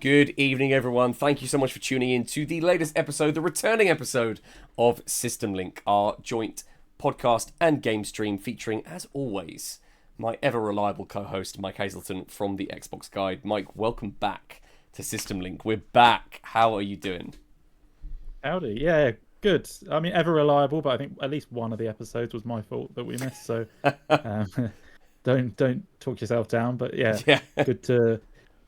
Good evening, everyone. Thank you so much for tuning in to the latest episode, the returning episode of System Link, our joint podcast and game stream featuring, as always, my ever-reliable co-host, Mike Hazelton from the Xbox Guide. Mike, welcome back to System Link. We're back. How are you doing? Howdy. Yeah, good. I mean, ever reliable, but I think at least one of the episodes was my fault that we missed. So don't talk yourself down. But yeah.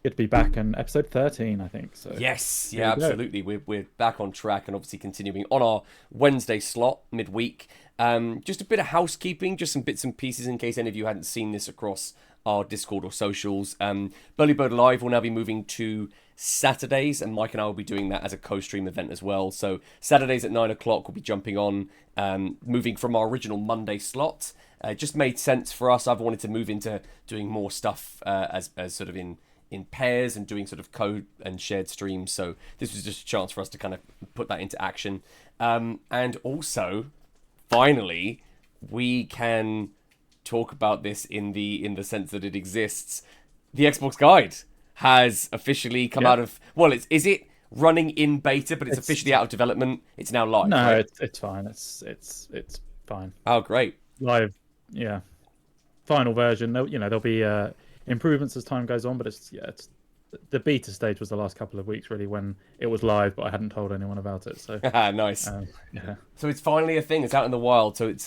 Good to be back in episode 13, I think. So yes, yeah, absolutely. We're back on track and obviously continuing on our Wednesday slot midweek. Just a bit of housekeeping, just some bits and pieces in case any of you hadn't seen this across our Discord or socials. Burly Live will now be moving to Saturdays, and Mike and I will be doing that as a co-stream event as well. So Saturdays at 9 o'clock we'll be jumping on, moving from our original Monday slot. It just made sense for us. I've wanted to move into doing more stuff as sort of in pairs and doing sort of code and shared streams. So this was just a chance for us to kind of put that into action. And also, finally, we can talk about this in the sense that it exists. The Xbox Guide has officially come out of... Well, is it running in beta, but it's officially out of development? It's now live, No, right? it's fine. It's fine. Oh, great. Live, yeah. Final version. There'll be... improvements as time goes on, but it's the beta stage was the last couple of weeks really when it was live, but I hadn't told anyone about it. So nice. So it's finally a thing. It's out in the wild. So it's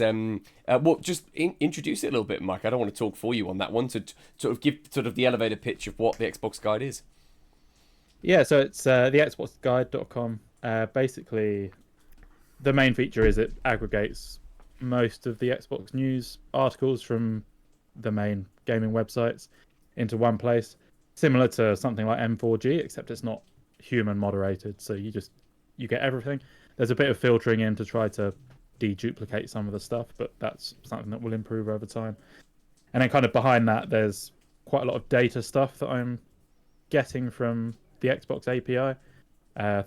just introduce it a little bit, Mike. I don't want to talk for you on that one. To sort of give sort of the elevator pitch of what the Xbox Guide is. Yeah, so it's the xboxguide.com. Basically, the main feature is it aggregates most of the Xbox news articles from the main gaming websites into one place, similar to something like M4G, except it's not human moderated, so you get everything. There's a bit of filtering in to try to deduplicate some of the stuff, but that's something that will improve over time. And then kind of behind that, there's quite a lot of data stuff that I'm getting from the Xbox API,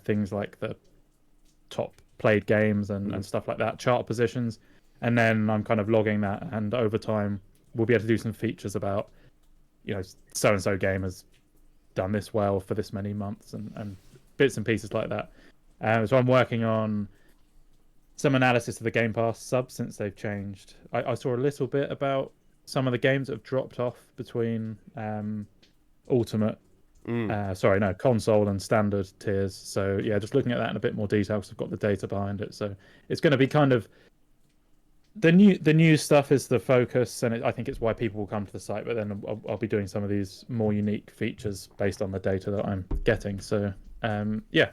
things like the top played games and stuff like that, chart positions, and then I'm kind of logging that, and over time we'll be able to do some features about, so-and-so game has done this well for this many months and bits and pieces like that. So I'm working on some analysis of the Game Pass subs since they've changed. I saw a little bit about some of the games that have dropped off between Ultimate Sorry, no, console and standard tiers. So yeah, just looking at that in a bit more detail because I've got the data behind it. So it's going to be kind of the new stuff is the focus, and I think it's why people will come to the site. But then I'll be doing some of these more unique features based on the data that I'm getting. So yeah,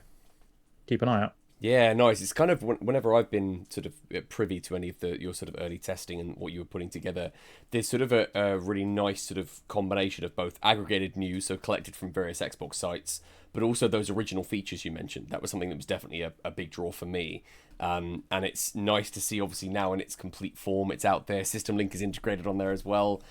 keep an eye out. Yeah, nice. It's kind of whenever I've been sort of privy to any of your sort of early testing and what you were putting together, there's sort of a really nice sort of combination of both aggregated news, so collected from various Xbox sites, but also those original features you mentioned. That was something that was definitely a big draw for me. And it's nice to see, obviously, now in its complete form. It's out there. System Link is integrated on there as well.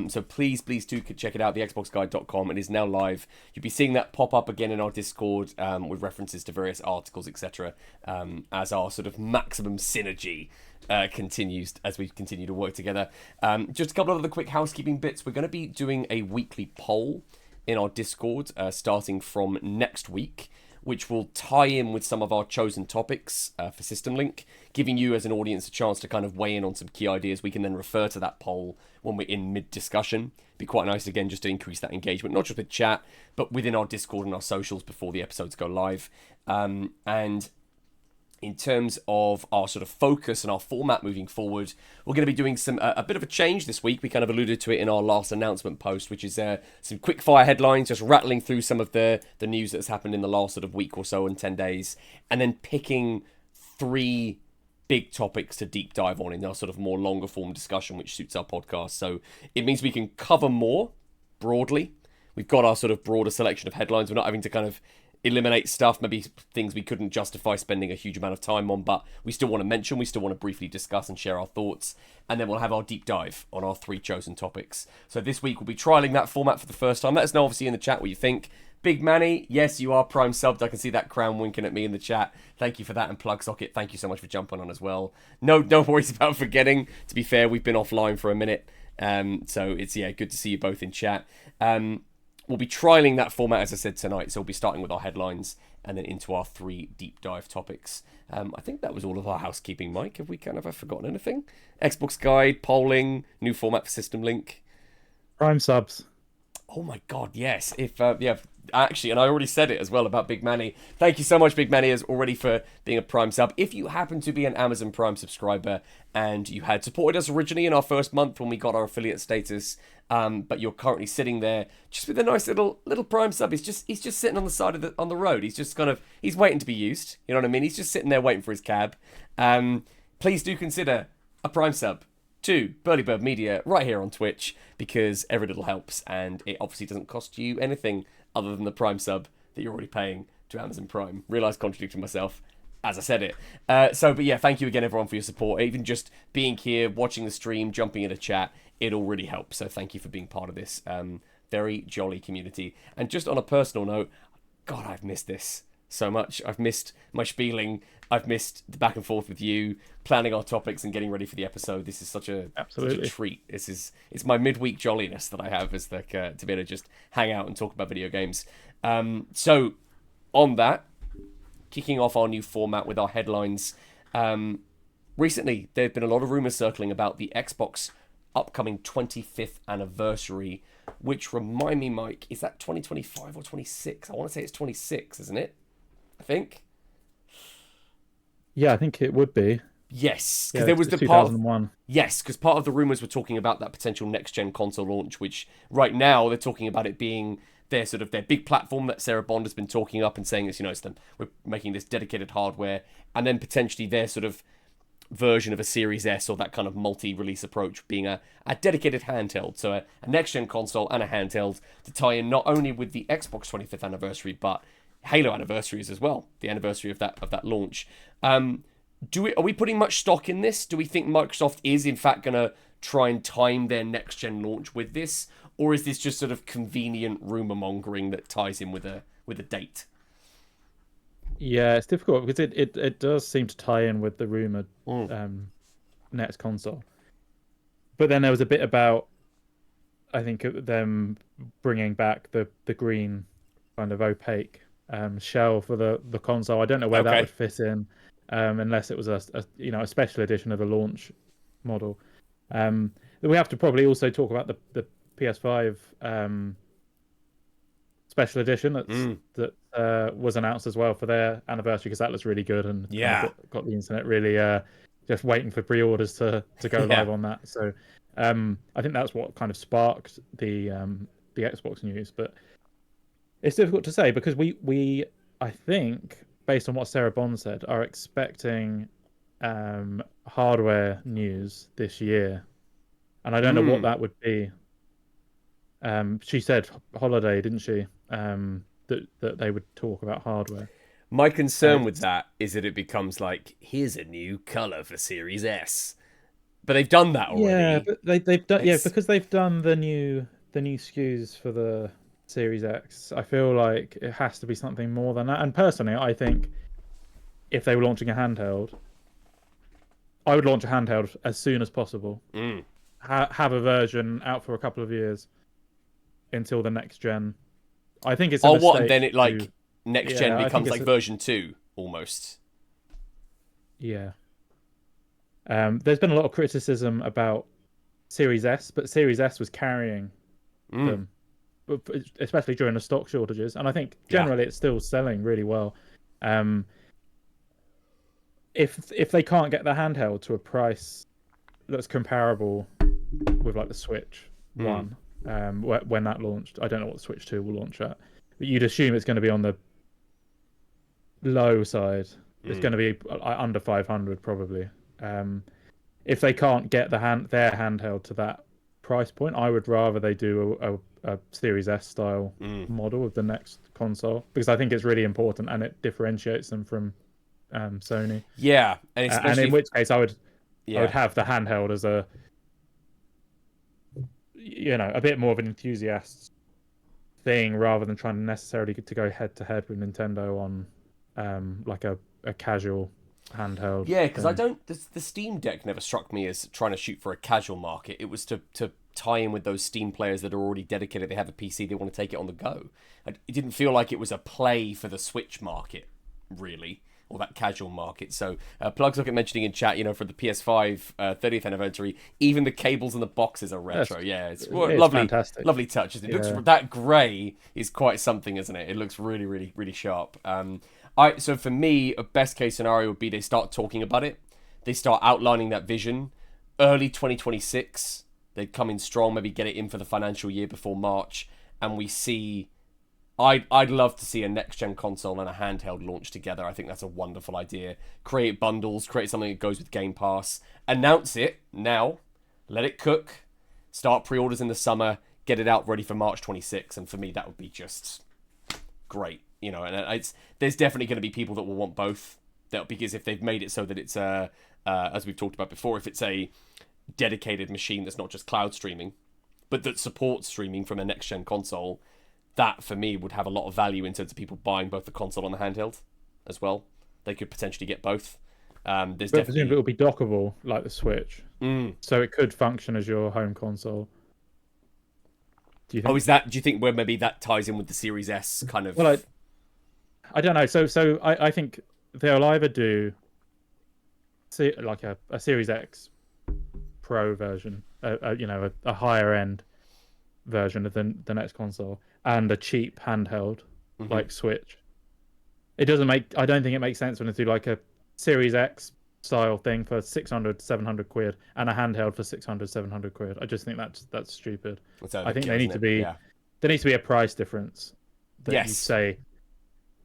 So please do check it out, thexboxguide.com. It is now live. You'll be seeing that pop up again in our Discord with references to various articles, etc., as our sort of maximum synergy continues as we continue to work together. Just a couple of other quick housekeeping bits. We're going to be doing a weekly poll in our Discord starting from next week, which will tie in with some of our chosen topics for System Link, giving you as an audience a chance to kind of weigh in on some key ideas. We can then refer to that poll when we're in mid-discussion. Be quite nice, again, just to increase that engagement, not just with chat, but within our Discord and our socials before the episodes go live. And in terms of our sort of focus and our format moving forward, we're going to be doing a bit of a change this week. We kind of alluded to it in our last announcement post, which is some quick fire headlines, just rattling through some of the news that's happened in the last sort of week or so and 10 days, and then picking 3 big topics to deep dive on in our sort of more longer form discussion, which suits our podcast. So it means we can cover more broadly. We've got our sort of broader selection of headlines. We're not having to kind of eliminate stuff, maybe things we couldn't justify spending a huge amount of time on, but we still want to mention, we still want to briefly discuss and share our thoughts, and then we'll have our deep dive on our 3 chosen topics. So this week we'll be trialing that format for the first time. Let us know, obviously, in the chat what you think. Big Manny, yes, you are Prime subbed. I can see that crown winking at me in the chat. Thank you for that. And Plug Socket, thank you so much for jumping on as well. No worries about forgetting. To be fair, we've been offline for a minute, so it's good to see you both in chat. We'll be trialing that format, as I said, tonight. So we'll be starting with our headlines and then into our 3 deep dive topics. I think that was all of our housekeeping, Mike. Have we kind of forgotten anything? Xbox guide, polling, new format for System Link. Prime subs. Oh my God, yes. Actually, and I already said it as well about Big Manny. Thank you so much, Big Manny, as already for being a Prime sub. If you happen to be an Amazon Prime subscriber and you had supported us originally in our first month when we got our affiliate status, but you're currently sitting there just with a nice little Prime sub. He's just sitting on the side of on the road. He's waiting to be used. You know what I mean? He's just sitting there waiting for his cab. Please do consider a Prime sub to Burly Bird Media right here on Twitch, because every little helps, and it obviously doesn't cost you anything other than the Prime sub that you're already paying to Amazon Prime. Realised contradicting myself as I said it. But yeah, thank you again, everyone, for your support. Even just being here, watching the stream, jumping in a chat, it all really helps. So thank you for being part of this very jolly community. And just on a personal note, God, I've missed this so much. I've missed my spieling. I've missed the back and forth with you, planning our topics and getting ready for the episode. This is such a treat. It's my midweek jolliness that I have, is like to be able to just hang out and talk about video games. So on that, kicking off our new format with our headlines. Recently, there have been a lot of rumors circling about the Xbox upcoming 25th anniversary, which, remind me, Mike, is that 2025 or 26? I want to say it's 26, isn't it? I think. Yeah, I think it would be. Yes, because there was the 2001. Yes, because part of the rumors were talking about that potential next-gen console launch, which right now they're talking about it being their big platform that Sarah Bond has been talking up and saying we're making this dedicated hardware, and then potentially their sort of version of a Series S or that kind of multi-release approach being a dedicated handheld, so a next-gen console and a handheld to tie in not only with the Xbox 25th anniversary but Halo anniversaries as well, the anniversary of that launch. Are we putting much stock in this? Do we think Microsoft is in fact going to try and time their next-gen launch with this, or is this just sort of convenient rumor mongering that ties in with a date? Yeah, it's difficult because it does seem to tie in with the rumored next console. But then there was a bit about, I think, them bringing back the green kind of opaque shell for the console. I don't know where that would fit in, unless it was a special edition of the launch model. We have to probably also talk about the PS5 special edition Mm. that was announced as well for their anniversary, because that looks really good and kind of Yeah. got the internet really just waiting for pre-orders to go Yeah. live on that. So I think that's what kind of sparked the Xbox news. But it's difficult to say because we I think, based on what Sarah Bond said, are expecting hardware news this year, and I don't know what Mm. that would be. She said holiday, didn't she? That they would talk about hardware. My And concern with it's that is that it becomes like, here's a new color for Series S. But they've done that Yeah, already. but they've done, yeah, It's because they've done the new SKUs for the Series X. I feel like it has to be something more than that. And personally, I think if they were launching a handheld, I would launch a handheld as soon as possible. mm. Have a version out for a couple of years until the next gen. I think it's a Oh, what? And then mistake it to. like next gen Yeah, I think becomes it's like version 2 almost. yeah. There's been a lot of criticism about Series S, but Series S was carrying Mm. them, especially during the stock shortages. And I think Yeah. generally it's still selling really well. Um, if they can't get the handheld to a price that's comparable with like the Switch Mm. One, when that launched, I don't know what the Switch Two will launch at, but you'd assume it's going to be on the low side. It's Mm. going to be under 500 probably. If they can't get their handheld to that price point, I would rather they do a Series S style Mm. model of the next console, because I think it's really important and it differentiates them from Sony. Yeah, and And especially in which case, I would yeah. have the handheld as a bit more of an enthusiast thing rather than trying necessarily to go head to head with Nintendo on like a casual handheld Yeah, because I thing. don't. The Steam Deck never struck me as trying to shoot for a casual market. It was to tie in with those Steam players that are already dedicated. They have a PC, they want to take it on the go. It didn't feel like it was a play for the Switch market, really, or that casual market. So, Plugs look at mentioning in chat, for the PS5 30th anniversary, even the cables and the boxes are retro. Yeah, it's It's lovely, fantastic. lovely touch. It looks Yeah. that grey is quite something, isn't it? It looks really, really, really sharp. So for me, a best case scenario would be they start talking about it, they start outlining that vision, early 2026. They'd come in strong, maybe get it in for the financial year before March, and we see. I'd love to see a next gen console and a handheld launch together. I think that's a wonderful idea. Create bundles, create something that goes with Game Pass, announce it now, let it cook, start pre-orders in the summer, get it out ready for March 26, and for me that would be just great. And there's definitely going to be people that will want both. Because if they've made it so that it's as we've talked about before, if it's a dedicated machine that's not just cloud streaming, but that supports streaming from a next gen console, that for me would have a lot of value in terms of people buying both the console and the handheld as well. They could potentially get both. There's But presumably definitely. it'll be dockable like the Switch, Mm. so it could function as your home console. Do you Oh, think? do you think where maybe that ties in with the Series S kind of? Well, I don't know. So I think they'll either do like a Series X Pro version, a higher end version of the next console, and a cheap handheld Mhm. like Switch. It doesn't make. I don't think it makes sense when they do like a Series X style thing for 600, 700 quid and a handheld for 600, 700 quid. I just think that's stupid. It's I think overkill, isn't it? Yeah. there needs to be a price difference that you Yes. say,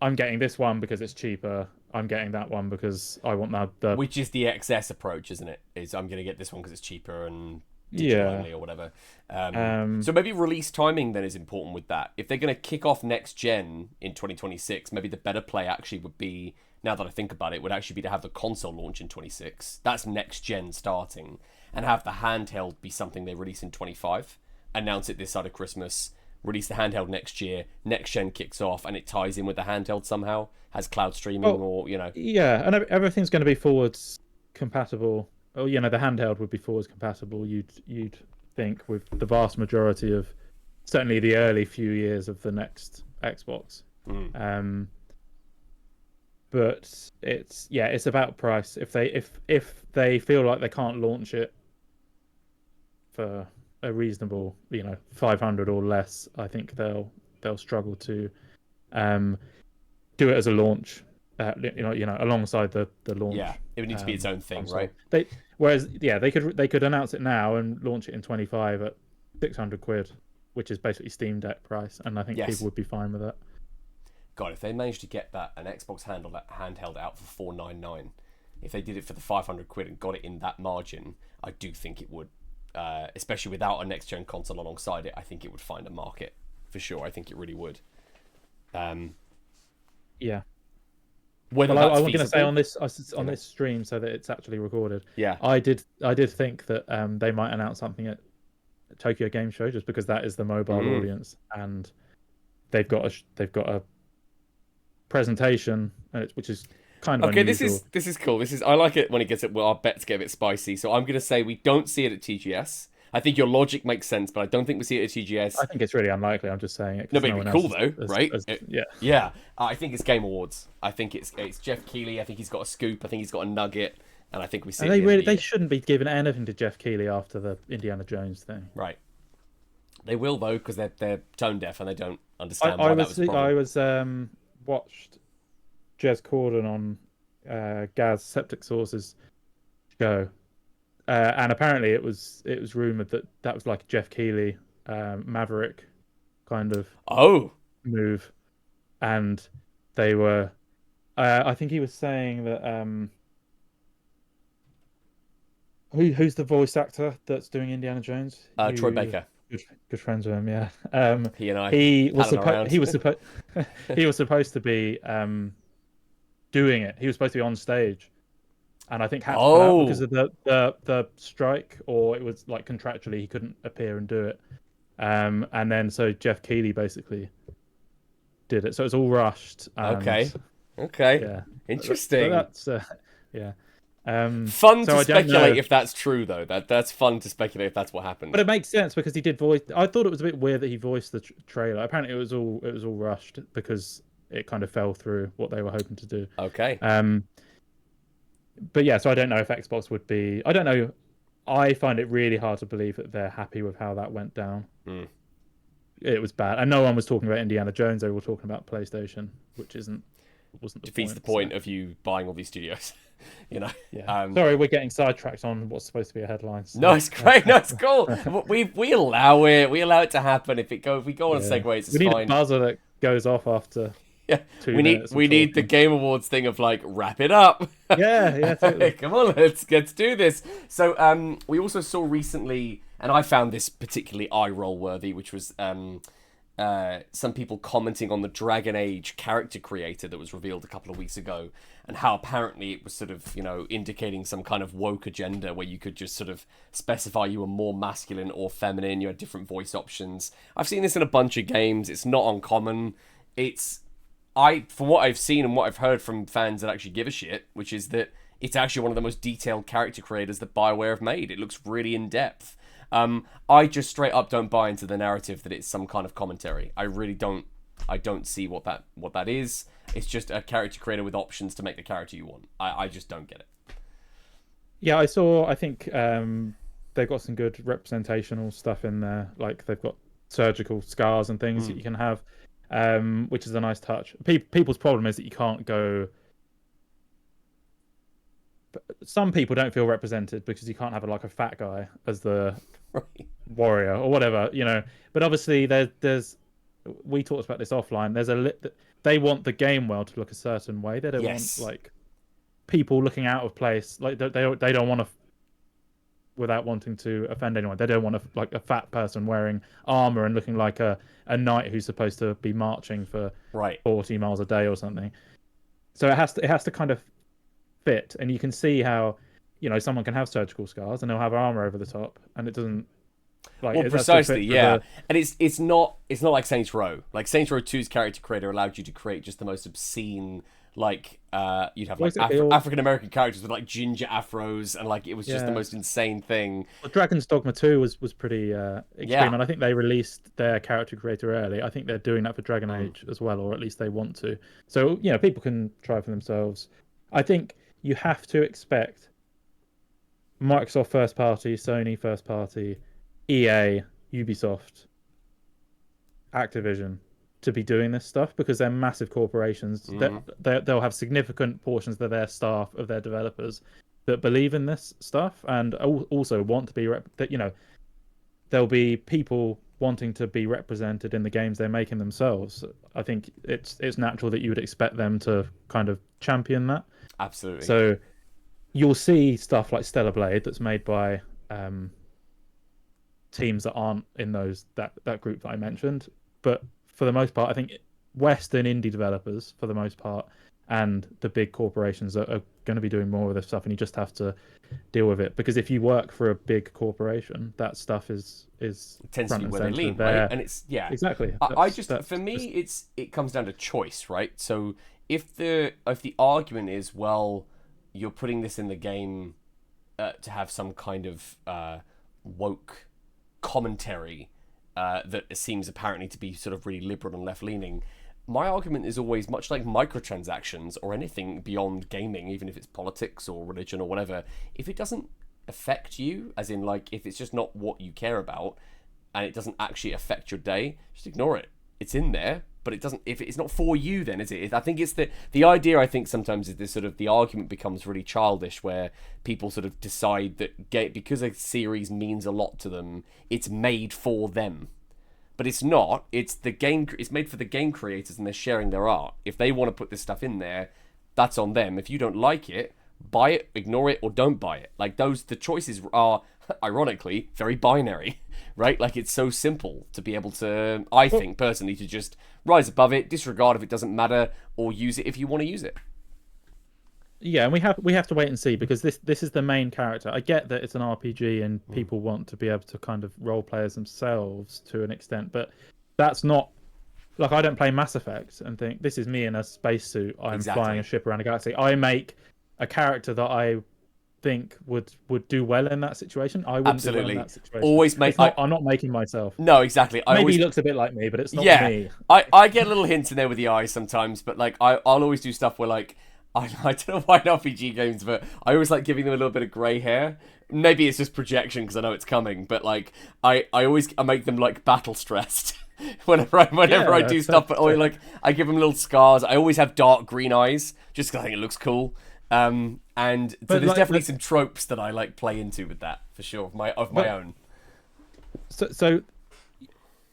I'm getting this one because it's cheaper. I'm getting that one because I want the Which is the XS approach, isn't it? Is I'm going to get this one because it's cheaper and digital yeah. only or whatever. Um, So maybe release timing then is important with that. If they're going to kick off next gen in 2026, maybe the better play actually would be, now that I think about it, would actually be to have the console launch in 26. That's next gen starting. And have the handheld be something they release in 25. Announce it this side of Christmas. Release the handheld next year. Next gen kicks off and it ties in with the handheld somehow. Has cloud streaming well, or. yeah, and everything's going to be forwards compatible. Oh, the handheld would be forwards compatible. You'd think with the vast majority of certainly the early few years of the next Xbox. Mm. But it's about price. If they feel like they can't launch it for a reasonable 500 or less, I think they'll they'll struggle to do it as a launch. Alongside the launch. Yeah, it would need to be its own thing, console. right? Whereas they could announce it now and launch it in 25 at 600 quid, which is basically Steam Deck price, and I think Yes. people would be fine with that. God, if they managed to get an Xbox handheld out for 499, if they did it for the 500 quid and got it in that margin, I do think it would, especially without a next gen console alongside it. I think it would find a market for sure. I think it really would. Yeah. Whether Well, that's I was going to say feasible- on this stream, so that it's actually recorded. Yeah. I did think that they might announce something at Tokyo Game Show, just because that is the mobile audience, and they've got a presentation, which is kind of unusual. This is cool. I like it when it gets our bets get a bit spicy. So I'm going to say we don't see it at TGS. I think your logic makes sense, but I don't think we see it at TGS. I think it's really unlikely. I'm just saying it. No, but it'd be cool though, right? Yeah. Yeah. I think it's Game Awards. I think it's Jeff Keighley. I think he's got a scoop. I think he's got a nugget, and I think we see. And they shouldn't be giving anything to Jeff Keighley after the Indiana Jones thing. Right. They will though, because they're tone deaf and they don't understand why that was a problem. I was watched Jez Corden on Gaz Septic Source's show. And apparently it was rumored that was like a Jeff Keighley Maverick kind of move, and they were I think he was saying that who's the voice actor that's doing Indiana Jones? Troy Baker. Good friends with him, yeah. He and I. He was supposed to be doing it. He was supposed to be on stage. And I think had to put out because of the strike, or it was like contractually he couldn't appear and do it. And then so Jeff Keighley basically did it. So it's all rushed. Okay. Yeah. Interesting. That's yeah. Fun to speculate if that's true, though. That's fun to speculate if that's what happened. But it makes sense because he did voice. I thought it was a bit weird that he voiced the trailer. Apparently, it was all rushed because it kind of fell through what they were hoping to do. Okay. But yeah, so I don't know if Xbox would be. I don't know. I find it really hard to believe that they're happy with how that went down. It was bad, and no one was talking about Indiana Jones. They were all talking about PlayStation, which wasn't defeats the point of you buying all these studios. You know. Yeah. Sorry, we're getting sidetracked on what's supposed to be a headline. So. No, it's great. No, it's cool. we allow it. We allow it to happen. If we go on a segue, it's we need fine. a buzzer that goes off after. Yeah, we need the Game Awards thing of like wrap it up. Yeah, totally. Come on, let's do this. So we also saw recently, and I found this particularly eye roll worthy, which was some people commenting on the Dragon Age character creator that was revealed a couple of weeks ago, and how apparently it was sort of, indicating some kind of woke agenda where you could just sort of specify you were more masculine or feminine. You had different voice options. I've seen this in a bunch of games. It's not uncommon. From what I've seen and what I've heard from fans that actually give a shit, which is that it's actually one of the most detailed character creators that BioWare have made. It looks really in depth. I just straight up don't buy into the narrative that it's some kind of commentary. I really don't. I don't see what that is. It's just a character creator with options to make the character you want. I just don't get it. Yeah, I think they've got some good representational stuff in there. Like they've got surgical scars and things that you can have. Which is a nice touch. People's problem is that you can't go. Some people don't feel represented because you can't have a fat guy as the warrior or whatever, But obviously, there's. We talked about this offline. They want the game world to look a certain way. They don't want people looking out of place. Like they don't want to. Without wanting to offend anyone, they don't want a fat person wearing armor and looking like a knight who's supposed to be marching for 40 miles a day or something. So it has to kind of fit, and you can see how someone can have surgical scars and they'll have armor over the top, and it doesn't. Precisely, yeah. And it's not like Saints Row. Like Saints Row 2's character creator allowed you to create just the most obscene. You'd have African American characters with ginger afros, and it was just the most insane thing. Well, Dragon's Dogma 2 was pretty extreme, and I think they released their character creator early. I think they're doing that for Dragon Age as well, or at least they want to. So people can try for themselves. I think you have to expect Microsoft first party, Sony first party, EA, Ubisoft, Activision. to be doing this stuff because they're massive corporations. They'll have significant portions of their staff, of their developers, that believe in this stuff and also want to be that, you know, there'll be people wanting to be represented in the games they're making themselves. I think it's natural that you would expect them to kind of champion that. Absolutely. So you'll see stuff like Stellar Blade that's made by teams that aren't in that group that I mentioned. But for the most part, I think Western indie developers, for the most part, and the big corporations are going to be doing more of this stuff, and you just have to deal with it. Because if you work for a big corporation, that stuff is it tends to be where they lean, right? And it's exactly. For me, it comes down to choice, right? So if the argument is, well, you're putting this in the game to have some kind of woke commentary that seems apparently to be sort of really liberal and left leaning. My argument is always, much like microtransactions or anything beyond gaming, even if it's politics or religion or whatever, if it doesn't affect you, as in like if it's just not what you care about and it doesn't actually affect your day, just ignore it. It's in there, but it doesn't. If it's not for you, then is it? I think it's the idea. I think sometimes is this sort of the argument becomes really childish, where people sort of decide that because a series means a lot to them, it's made for them. But it's not. It's the game. It's made for the game creators, and they're sharing their art. If they want to put this stuff in there, that's on them. If you don't like it, buy it, ignore it, or don't buy it. Like the choices are, ironically, very binary, right? Like it's so simple to be able to, I think personally, to just rise above it, disregard if it doesn't matter, or use it if you want to use it. Yeah, and we have to wait and see, because this is the main character. I get that it's an RPG and people want to be able to kind of role play as themselves to an extent, but that's not like, I don't play Mass Effect and think this is me in a spacesuit. I'm flying a ship around a galaxy. I make a character that I think would do well in that situation. I wouldn't do well in that situation. Always make. I'm not making myself. No, exactly. Maybe he looks a bit like me, but it's not me. I get little hints in there with the eyes sometimes, but like I'll always do stuff where like. I don't know why in RPG games, but I always like giving them a little bit of grey hair. Maybe it's just projection because I know it's coming, but like I make them like battle stressed whenever I do stuff. But like I give them little scars. I always have dark green eyes just because I think it looks cool. And so there's definitely some tropes that I like play into with that for sure of my own. So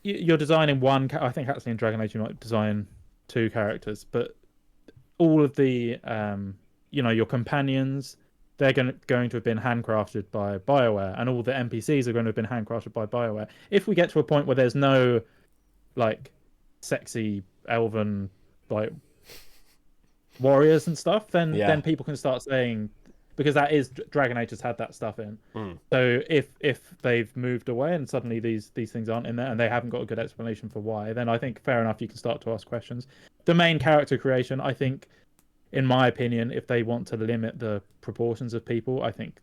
you're designing one. I think actually in Dragon Age you might design two characters, but all of the your companions, they're going to have been handcrafted by BioWare, and all the NPCs are going to have been handcrafted by BioWare. If we get to a point where there's no like sexy elven like warriors and stuff, then people can start saying, because that is Dragon Age has had that stuff in. So if they've moved away and suddenly these things aren't in there and they haven't got a good explanation for why, then I think fair enough, you can start to ask questions. The main character creation, I think, in my opinion, if they want to limit the proportions of people, I think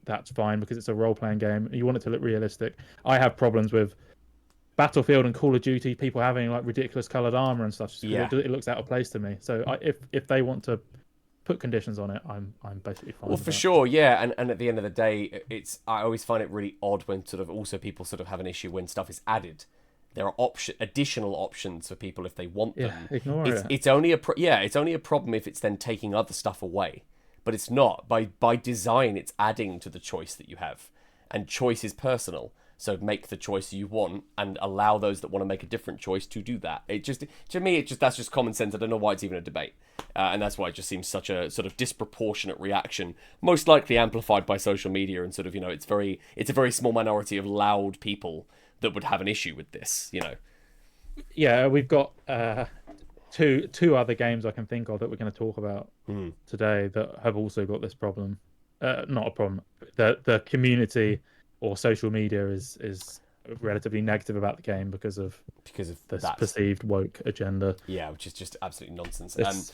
that's fine, because it's a role-playing game. You want it to look realistic. I have problems with Battlefield and Call of Duty, people having like ridiculous coloured armor and stuff. Just it looks out of place to me. So if they want to put conditions on it, I'm basically fine. Well, for sure, yeah. And at the end of the day, I always find it really odd when sort of also people sort of have an issue when stuff is added. There are additional options for people if they want them. Ignore it. It's only a problem if it's then taking other stuff away. But it's not. By design, it's adding to the choice that you have. And choice is personal. So make the choice you want and allow those that want to make a different choice to do that. To me, that's just common sense. I don't know why it's even a debate. And that's why it just seems such a sort of disproportionate reaction, most likely amplified by social media, and sort of, it's a very small minority of loud people that would have an issue with this, Yeah, we've got two other games I can think of that we're going to talk about today that have also got this problem. Not a problem. The community or social media is relatively negative about the game because of this perceived woke agenda. Yeah, which is just absolutely nonsense.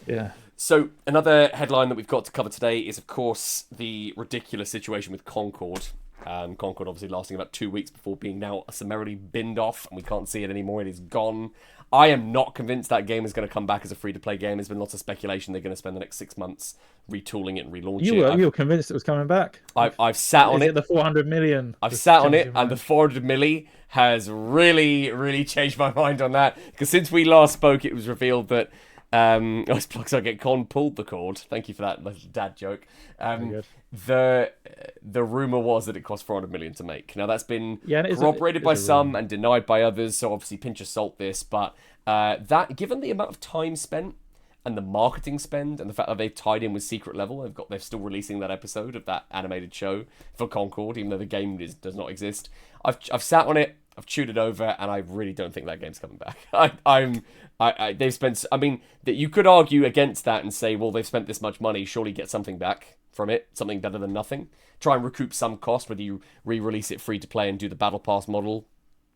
So another headline that we've got to cover today is, of course, the ridiculous situation with Concord. Concord obviously lasting about 2 weeks before being now summarily binned off, and we can't see it anymore. It is gone. I am not convinced that game is going to come back as a free-to-play game. There's been lots of speculation they're going to spend the next 6 months retooling it and relaunch it. You were convinced it was coming back. I've sat on Is it. it the 400 million? I've sat on it, and the 400 milli has really, really changed my mind on that. Because since we last spoke, it was revealed that Con pulled the cord. Thank you for that little dad joke. The rumor was that it cost 400 million to make. Now that's been corroborated by some and denied by others. So obviously pinch of salt this, but that given the amount of time spent and the marketing spend and the fact that they've tied in with Secret Level, they're still releasing that episode of that animated show for Concord, even though the game does not exist. I've sat on it, I've chewed it over, and I really don't think that game's coming back. They've spent. I mean, that you could argue against that and say, well, they've spent this much money, surely get something back from it, something better than nothing. Try and recoup some cost, whether you re-release it free to play and do the battle pass model,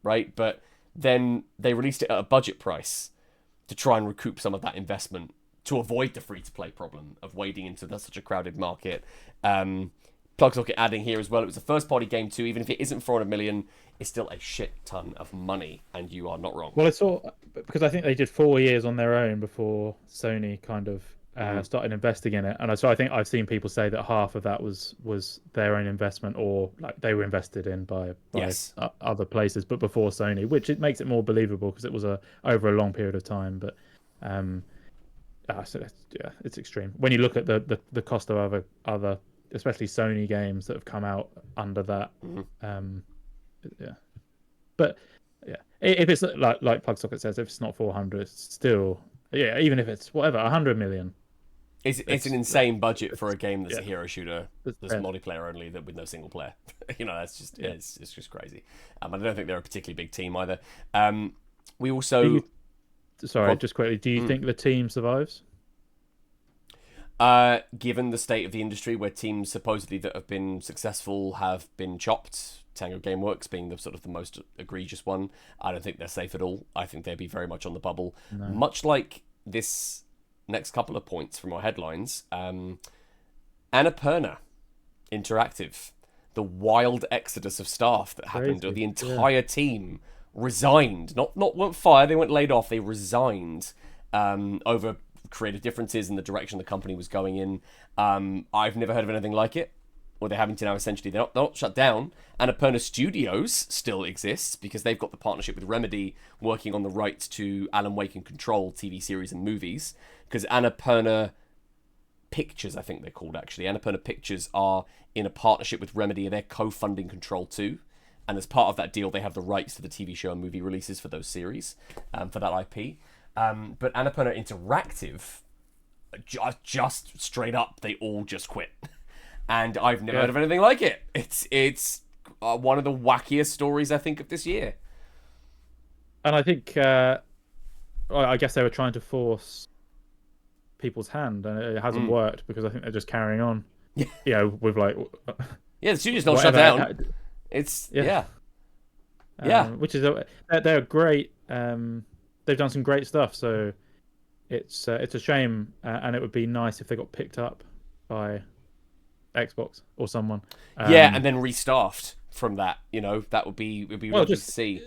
right? But then they released it at a budget price to try and recoup some of that investment to avoid the free to play problem of wading into such a crowded market. Plugsocket adding here as well, it was a first party game too. Even if it isn't 400 million, it's still a shit ton of money, and you are not wrong. Well, it's all because I think they did 4 years on their own before Sony kind of started investing in it, and so I think I've seen people say that half of that was their own investment, or like they were invested in by other places, but before Sony, which it makes it more believable because it was over a long period of time. But it's extreme when you look at the cost of other especially Sony games that have come out under that. But yeah, if it's like Plugsocket says, if it's not 400, it's still even if it's whatever 100 million. It's an insane budget for a game that's a hero shooter that's multiplayer only, that with no single player. That's just it's just crazy. I don't think they're a particularly big team either. We also just quickly, do you think the team survives? Given the state of the industry, where teams supposedly that have been successful have been chopped, Tango Gameworks being the sort of the most egregious one, I don't think they're safe at all. I think they'd be very much on the bubble. No. Much like this next couple of points from our headlines, Annapurna Interactive, the wild exodus of staff that happened, or the entire team resigned. Not went fired, they went laid off, they resigned over creative differences in the direction the company was going in. I've never heard of anything like it. Or they're having to now essentially, they're not shut down. Annapurna Studios still exists because they've got the partnership with Remedy working on the rights to Alan Wake and Control TV series and movies. Because Annapurna Pictures, I think they're called actually. Annapurna Pictures are in a partnership with Remedy, and they're co-funding Control 2. And as part of that deal, they have the rights to the TV show and movie releases for those series, for that IP. But Annapurna Interactive, just straight up, they all just quit. And I've never heard of anything like it. It's one of the wackiest stories, I think, of this year. And I think, I guess they were trying to force people's hand, and it hasn't worked because I think they're just carrying on. With like... the studio's not shut down. It's, which is, they're great... they've done some great stuff, so it's a shame, and it would be nice if they got picked up by Xbox or someone. And then restaffed from that. That would be really good to see.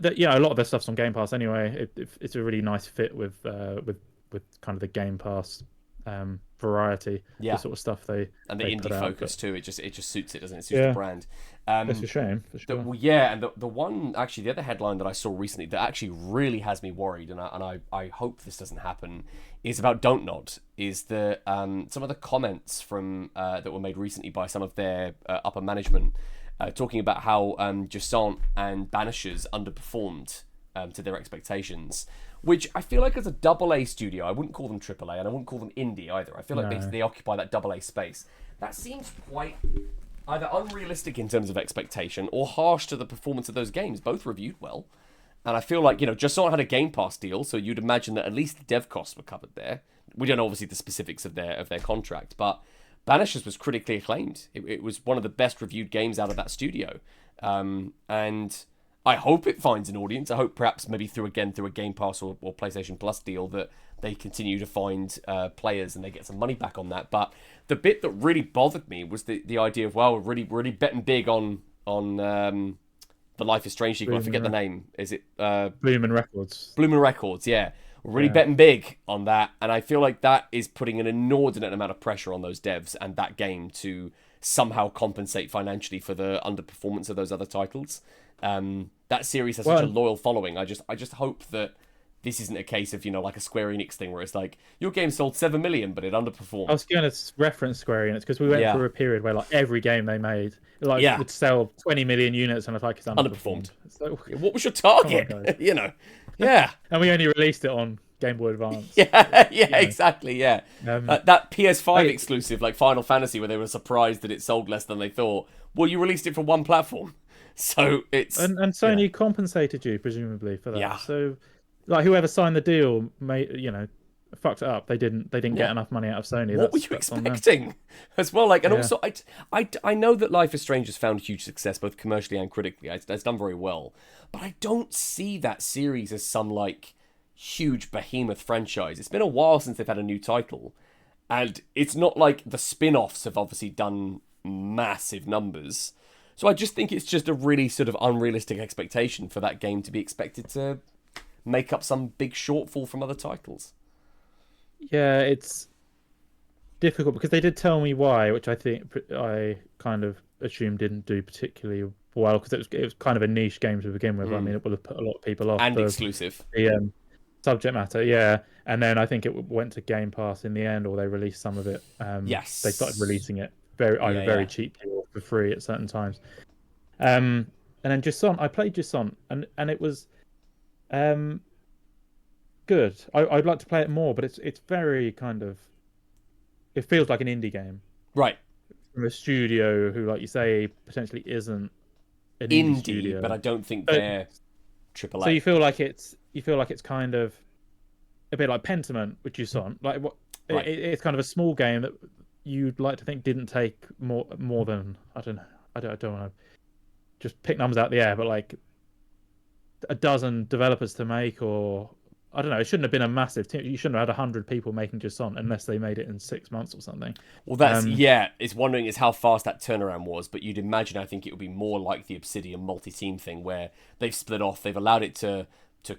That a lot of their stuff's on Game Pass anyway. It's a really nice fit with kind of the Game Pass variety, the sort of stuff they and the indie focus too. It just suits it, doesn't it? It suits the brand. That's a shame for sure. And the one actually, the other headline that I saw recently that actually really has me worried, and I hope this doesn't happen, is about Don't Nod. Is the some of the comments from that were made recently by some of their upper management talking about how Jusant and Banishers underperformed to their expectations. Which I feel like as a AA studio, I wouldn't call them AAA, and I wouldn't call them indie either. I feel like they occupy that AA space. That seems quite either unrealistic in terms of expectation or harsh to the performance of those games. Both reviewed well. And I feel like, Jusant had a Game Pass deal, so you'd imagine that at least the dev costs were covered there. We don't know, obviously, the specifics of their contract, but Banishers was critically acclaimed. It was one of the best reviewed games out of that studio. And I hope it finds an audience. I hope perhaps maybe through a Game Pass or PlayStation Plus deal that they continue to find players and they get some money back on that. But the bit that really bothered me was the idea of, well, we're really betting big on the Life is Strange sequel. I forget the name. Is it Bloom and Records? Bloom and Records, yeah. We're really betting big on that, and I feel like that is putting an inordinate amount of pressure on those devs and that game to somehow compensate financially for the underperformance of those other titles. That series has such a loyal following. I just hope that this isn't a case of, like a Square Enix thing where it's like, your game sold 7 million, but it underperformed. I was going to reference Square Enix because we went through a period where like every game they made would sell 20 million units, and it's like it's underperformed. So, what was your target? Yeah. And we only released it on Game Boy Advance. Exactly. Yeah. That PS5 exclusive, like Final Fantasy, where they were surprised that it sold less than they thought. Well, you released it for one platform, so it's and Sony compensated you presumably for that. Yeah. So, like whoever signed the deal, fucked it up. They didn't get enough money out of Sony. What were you expecting as well? Like, and also, I know that Life is Strange has found huge success both commercially and critically. It's done very well, but I don't see that series as some like huge behemoth franchise. It's been a while since they've had a new title, and it's not like the spin-offs have obviously done massive numbers. So I just think it's just a really sort of unrealistic expectation for that game to be expected to make up some big shortfall from other titles. Yeah, it's difficult because they did tell me why, which I think I kind of assumed didn't do particularly well because it was kind of a niche game to begin with. I mean, it would have put a lot of people off. And exclusive. The subject matter, yeah. And then I think it went to Game Pass in the end, or they released some of it. Yes. They started releasing it very cheaply or for free at certain times. And then Jusant, I played Jusant, and it was good. I'd like to play it more, but it's very kind of, it feels like an indie game, right? From a studio who, like you say, potentially isn't an indie studio, but I don't think they're AAA. So you feel like it's kind of a bit like Pentiment, which you saw. Like what? Right. It's kind of a small game that you'd like to think didn't take more than I don't want to just pick numbers out the air, but like a dozen developers to make, or I don't know. It shouldn't have been a massive team. You shouldn't have had 100 people making Jusant unless they made it in 6 months or something. Well, that's It's wondering is how fast that turnaround was, but you'd imagine I think it would be more like the Obsidian multi-team thing where they've split off, they've allowed it to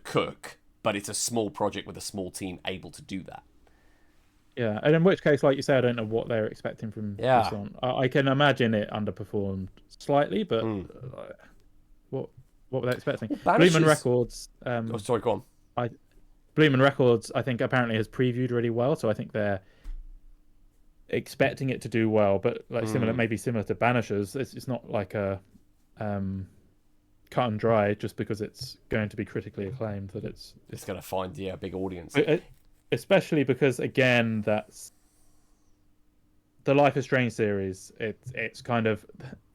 cook, but it's a small project with a small team able to do that. Yeah, and in which case, like you say, I don't know what they're expecting from Jusant. I can imagine it underperformed slightly, but what were they expecting? Well, Bloom and Records. Sorry, go on. Bloom and Records, I think, apparently has previewed really well, so I think they're expecting it to do well. But like maybe similar to Banishers, it's not like a cut and dry just because it's going to be critically acclaimed that it's going to find a big audience. Especially because again, that's the Life is Strange series. It's kind of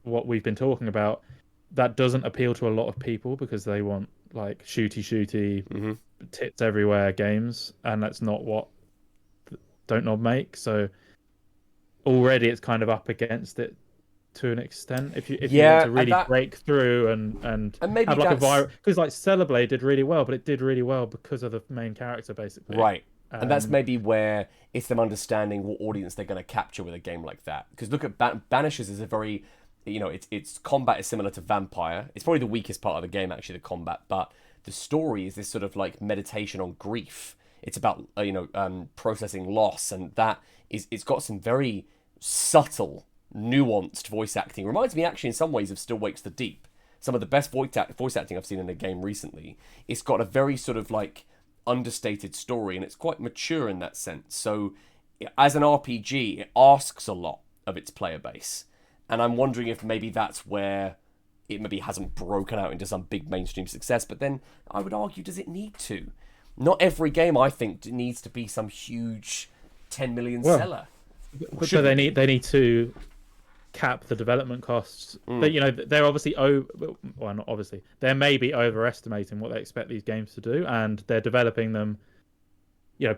what we've been talking about. That doesn't appeal to a lot of people because they want like shooty tits everywhere games, and that's not what Don't Nod make. So already it's kind of up against it to an extent. If you want to really break through and maybe have like a viral, because like Cellerblade did really well, but it did really well because of the main character basically. Right. And that's maybe where it's them understanding what audience they're going to capture with a game like that. Because look at Banishers is a very, its combat is similar to Vampire. It's probably the weakest part of the game, actually, the combat. But the story is this sort of like meditation on grief. It's about, processing loss. And it's got some very subtle, nuanced voice acting. Reminds me, actually, in some ways, of Still Wakes the Deep. Some of the best voice acting I've seen in a game recently. It's got a very sort of like understated story, and it's quite mature in that sense. So as an RPG, it asks a lot of its player base, and I'm wondering if maybe that's where it maybe hasn't broken out into some big mainstream success. But then I would argue, does it need to? Not every game, I think, needs to be some huge 10 million seller. But so they need to cap the development costs. They're obviously not obviously, they're maybe overestimating what they expect these games to do, and they're developing them,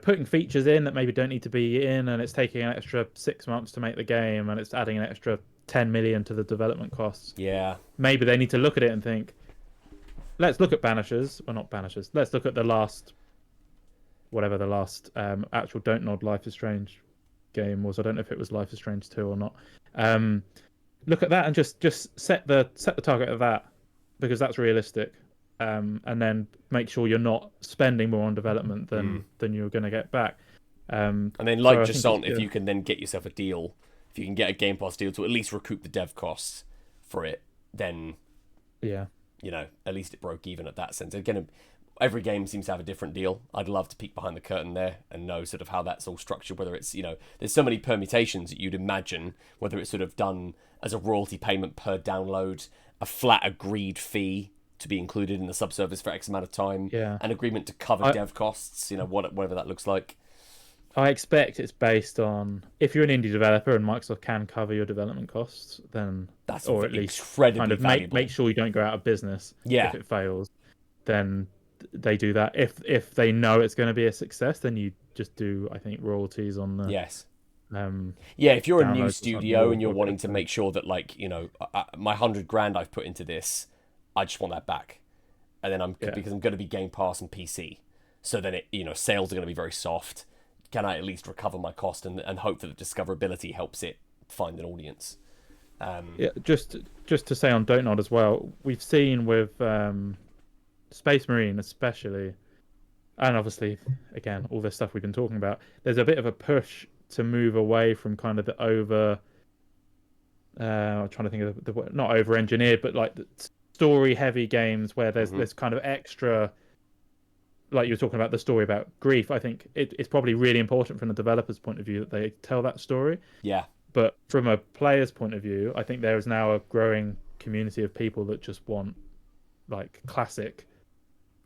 putting features in that maybe don't need to be in, and it's taking an extra 6 months to make the game, and it's adding an extra 10 million to the development costs. Maybe they need to look at it and think, let's look at Banishers, or not Banishers, let's look at the last actual Don't Nod Life is Strange game was. I don't know if it was Life is Strange 2 or not. Look at that and just set the target of that, because that's realistic. And then make sure you're not spending more on development than you're going to get back. And then, So like I just think it's on, if good. you can then get yourself a deal, if you can get a Game Pass deal to at least recoup the dev costs for it, then Yeah. at least it broke even at that sense. Again, every game seems to have a different deal. I'd love to peek behind the curtain there and know sort of how that's all structured, whether it's, there's so many permutations that you'd imagine, whether it's sort of done as a royalty payment per download, a flat agreed fee to be included in the subservice for X amount of time, Yeah. an agreement to cover I dev costs, whatever that looks like. I expect it's based on, if you're an indie developer and Microsoft can cover your development costs, then, That's or at least kind incredibly of make valuable. sure you don't go out of business Yeah. if it fails, then they do that. If they know it's going to be a success, then you just do, I think, royalties on the Yes. um Yeah, if you're a new downloads or something, studio and you're or wanting to make sure that, like, my 100 grand I've put into this, I just want that back. And then yeah. because I'm going to be Game Pass and PC, so then sales are going to be very soft. Can I at least recover my cost and hope that the discoverability helps it find an audience? Yeah, just to say on Don't Nod as well, we've seen with Space Marine especially, and obviously again all this stuff we've been talking about. There's a bit of a push to move away from kind of the over. I'm trying to think of the not over engineered, but like the story heavy games where there's kind of extra. Like you were talking about the story about grief, I think it's probably really important from the developer's point of view that they tell that story. Yeah. But from a player's point of view, I think there is now a growing community of people that just want like classic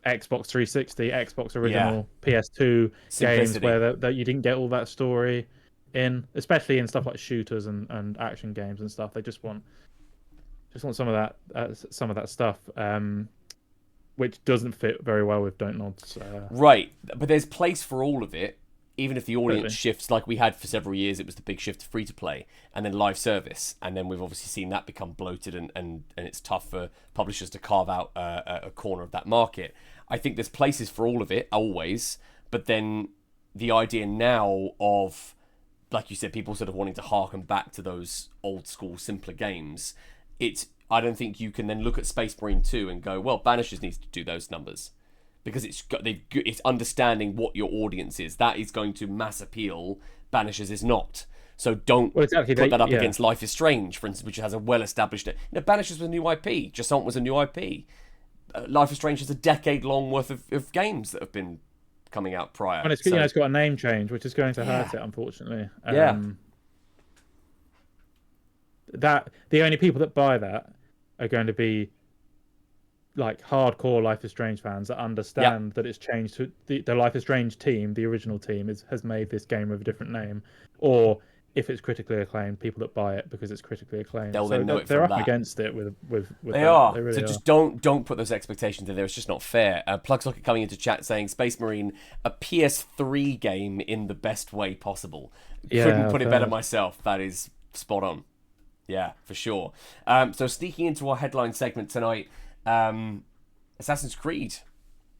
Xbox 360, Xbox original, PS2 games Simplicity. where that you didn't get all that story in, especially in stuff like shooters and action games and stuff. They just want some of that stuff, which doesn't fit very well with Don't Nods. Right. But there's place for all of it, even if the audience Totally. shifts, like we had for several years. It was the big shift to free to play and then live service. And then we've obviously seen that become bloated and it's tough for publishers to carve out a corner of that market. I think there's places for all of it, always. But then the idea now of, like you said, people sort of wanting to harken back to those old school, simpler games. I don't think you can then look at Space Marine 2 and go, well, Banishers needs to do those numbers. Because it's understanding what your audience is. That is going to mass appeal. Banishers is not. So don't Well, exactly. put that up against Life is Strange, for instance, which has a well-established... Banishers was a new IP. Jusant was a new IP. Life is Strange has a decade-long worth of games that have been coming out prior. And it's got a name change, which is going to hurt it, unfortunately. That the only people that buy that are going to be like hardcore Life is Strange fans that understand that it's changed to the Life is Strange team, the original team, has made this game with a different name, or if it's critically acclaimed, people that buy it because it's critically acclaimed. They'll then know it they're from up that. against it with They that. are. They really So are. just don't put those expectations in there. It's just not fair. Plugsocket coming into chat saying Space Marine, a PS3 game in the best way possible. Couldn't put it better myself. That is spot on. Yeah, for sure. So sneaking into our headline segment tonight, Assassin's Creed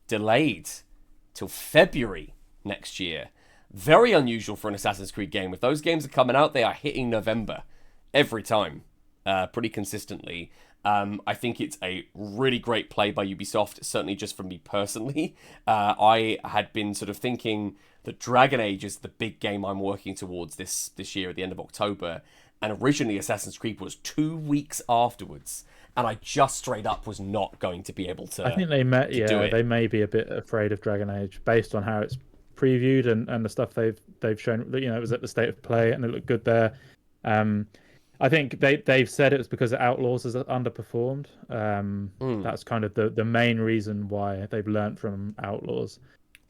delayed till February next year. Very unusual for an Assassin's Creed game. If those games are coming out, they are hitting November every time, pretty consistently. I think it's a really great play by Ubisoft, certainly just for me personally. I had been sort of thinking that Dragon Age is the big game I'm working towards this year at the end of October. And originally Assassin's Creed was 2 weeks afterwards. And I just straight up was not going to be able to. I think they may be a bit afraid of Dragon Age based on how it's previewed and the stuff they've shown. It was at the state of play and it looked good there. I think they've said it was because Outlaws has underperformed. That's kind of the main reason why they've learnt from Outlaws.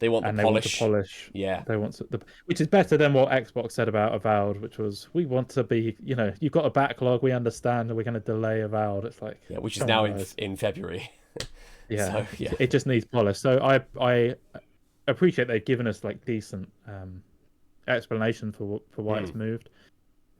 They want and the they polish. Want the polish. Yeah. They want which is better than what Xbox said about Avowed, which was, we want to be, you've got a backlog, we understand, and we're going to delay Avowed. It's like, which is now in February. So, it just needs polish. So I appreciate they've given us like decent explanation for why it's moved.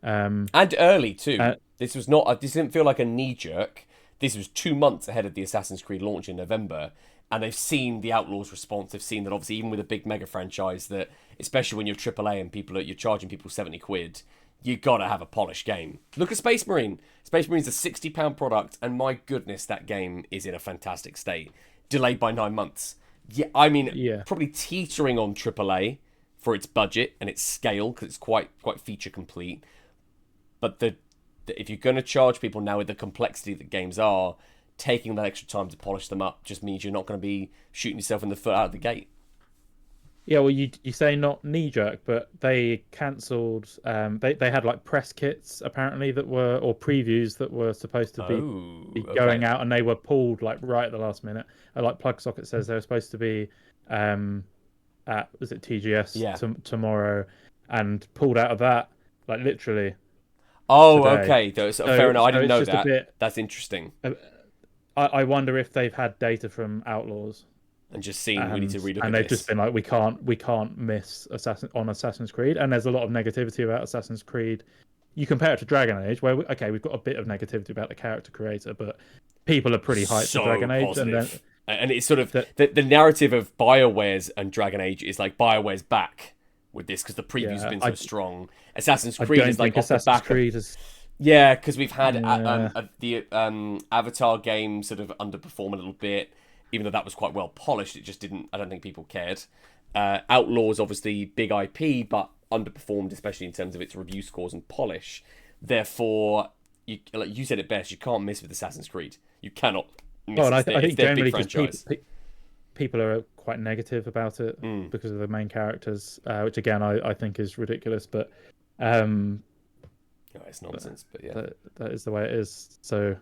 And early too. This didn't feel like a knee jerk. This was 2 months ahead of the Assassin's Creed launch in November. And they've seen the Outlaws response. They've seen that obviously even with a big mega franchise, that especially when you're AAA and you're charging people 70 quid, you got to have a polished game. Look at Space Marine. Space Marine's a £60 product, and my goodness, that game is in a fantastic state. Delayed by 9 months. Yeah, I mean, Yeah. probably teetering on AAA for its budget and its scale, because it's quite feature complete. But if you're going to charge people now with the complexity that games are, taking that extra time to polish them up just means you're not going to be shooting yourself in the foot out of the gate. Yeah, well, you say not knee jerk, but they cancelled. They had like press kits apparently that were, or previews that were supposed to be going out, and they were pulled like right at the last minute. Like Plug Socket says, they were supposed to be at, was it TGS tomorrow, and pulled out of that like literally. Oh, today. okay. So fair enough. I didn't know that. That's interesting. I wonder if they've had data from Outlaws. And just seen we need to relook at this. And they've just been like, we can't miss Assassin's Creed. And there's a lot of negativity about Assassin's Creed. You compare it to Dragon Age, where we've got a bit of negativity about the character creator, but people are pretty hyped for Dragon Age. And it's sort of the narrative of BioWare's and Dragon Age is like BioWare's back with this because the previews have been so strong. Assassin's Creed is like off the back of... Yeah, because we've had the Avatar game sort of underperform a little bit. Even though that was quite well polished, it just didn't. I don't think people cared. Outlaws, obviously, big IP, but underperformed, especially in terms of its review scores and polish. Therefore, like you said it best, you can't miss with Assassin's Creed. You cannot miss. Well, I think generally just people are quite negative about it because of the main characters, which again I think is ridiculous. But it's nonsense. But yeah, that is the way it is. So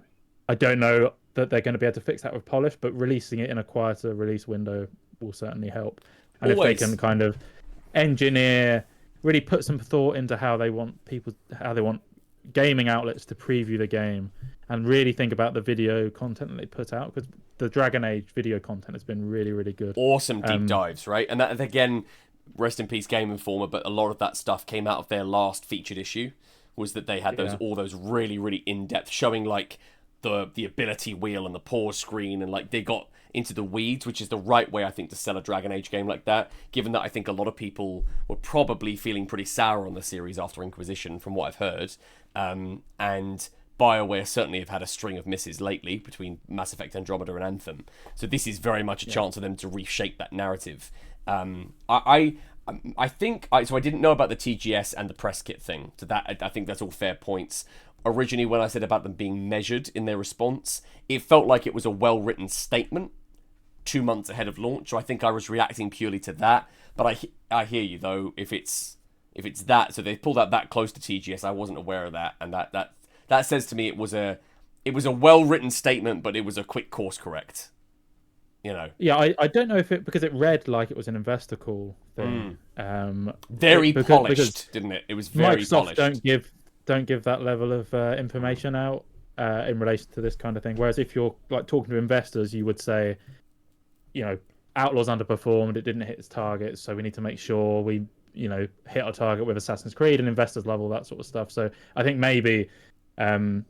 I don't know that they're going to be able to fix that with polish, but releasing it in a quieter release window will certainly help. And if they can kind of engineer, really put some thought into how they want gaming outlets to preview the game, and really think about the video content that they put out, because the Dragon Age video content has been really, really good. Awesome deep dives, right? And that, again, rest in peace Game Informer, but a lot of that stuff came out of their last featured issue, was that they had all those really, really in-depth, showing like the ability wheel and the pause screen, and like they got into the weeds, which is the right way I think to sell a Dragon Age game like that, given that I think a lot of people were probably feeling pretty sour on the series after Inquisition from what I've heard, and BioWare certainly have had a string of misses lately between Mass Effect Andromeda and Anthem, so this is very much a chance for them to reshape that narrative. I didn't know about the TGS and the press kit thing, so that I think that's all fair points. Originally, when I said about them being measured in their response, it felt like it was a well-written statement 2 months ahead of launch. So I think I was reacting purely to that. But I hear you though. If it's that, so they pulled out that close to TGS, I wasn't aware of that, and that says to me it was a well-written statement, but it was a quick course correct. You know. Yeah, I don't know if because it read like it was an investor call thing. Very polished, didn't it? It was very Microsoft polished. Don't give that level of information out in relation to this kind of thing. Whereas if you're like talking to investors, you would say, Outlaws underperformed, it didn't hit its targets, so we need to make sure we, hit our target with Assassin's Creed, and investors love all that sort of stuff. So I think maybe, there's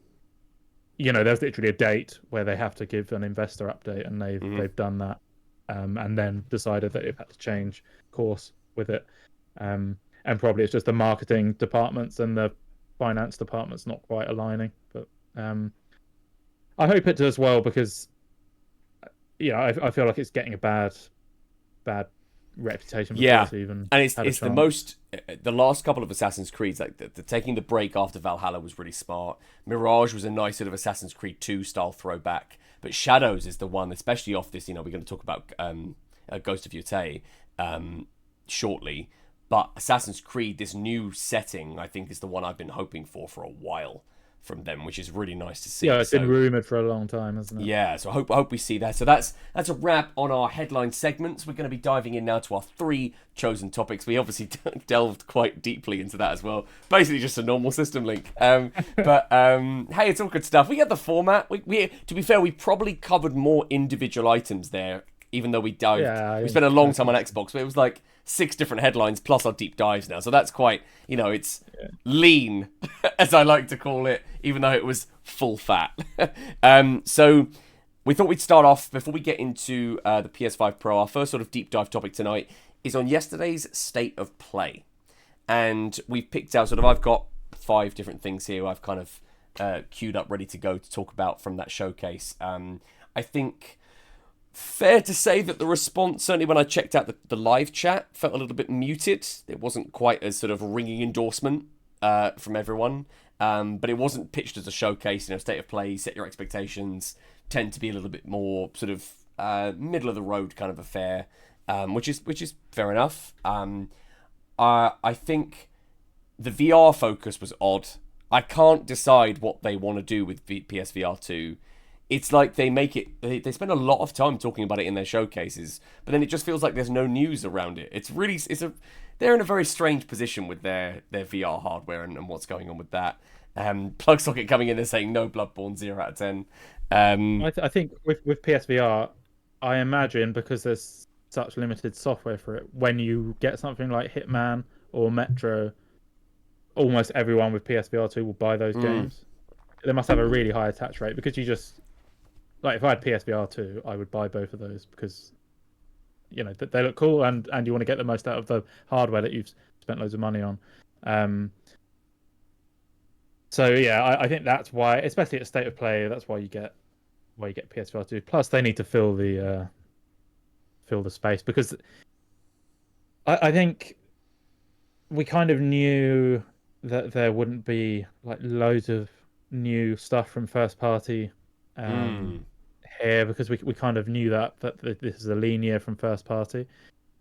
literally a date where they have to give an investor update, and they've done that, and then decided that they've had to change course with it. And probably it's just the marketing departments and the finance department's not quite aligning, but I hope it does well, because I feel like it's getting a bad reputation. And it's the last couple of Assassin's Creeds, like the taking the break after Valhalla was really smart. Mirage was a nice sort of Assassin's Creed 2 style throwback, but Shadows is the one, especially off this. We're going to talk about Ghost of Yotei shortly. But Assassin's Creed, this new setting, I think is the one I've been hoping for a while from them, which is really nice to see. Yeah, it's been rumoured for a long time, hasn't it? Yeah, so I hope we see that. So that's a wrap on our headline segments. We're going to be diving in now to our 3 chosen topics. We obviously delved quite deeply into that as well. Basically just a normal system link. Hey, it's all good stuff. We get the format. We to be fair, we probably covered more individual items there, even though we dived. Yeah, we spent a long time on Xbox, but it was like 6 different headlines plus our deep dives now. So that's quite, it's lean, as I like to call it, even though it was full fat. So we thought we'd start off, before we get into the PS5 Pro, our first sort of deep dive topic tonight is on yesterday's State of Play. And we've picked out I've got 5 different things here I've kind of queued up, ready to go to talk about from that showcase. I think fair to say that the response, certainly when I checked out the live chat, felt a little bit muted. It wasn't quite as sort of a ringing endorsement from everyone. But it wasn't pitched as a showcase, state of play, set your expectations, tend to be a little bit more sort of middle of the road kind of affair, which is fair enough. I think the VR focus was odd. I can't decide what they want to do with PSVR 2. It's like they spend a lot of time talking about it in their showcases, but then it just feels like there's no news around it. They're in a very strange position with their VR hardware and what's going on with that. Plug Socket coming in and saying no Bloodborne, 0 out of 10. I think with PSVR, I imagine because there's such limited software for it, when you get something like Hitman or Metro, almost everyone with PSVR 2 will buy those games. They must have a really high attach rate because you just, like, if I had PSVR 2, I would buy both of those because they look cool and you want to get the most out of the hardware that you've spent loads of money on. So yeah, I think that's why, especially at State of Play, that's why you get PSVR 2. Plus, they need to fill the space because I think we kind of knew that there wouldn't be like loads of new stuff from first party here because we kind of knew that this is a lean year from first party.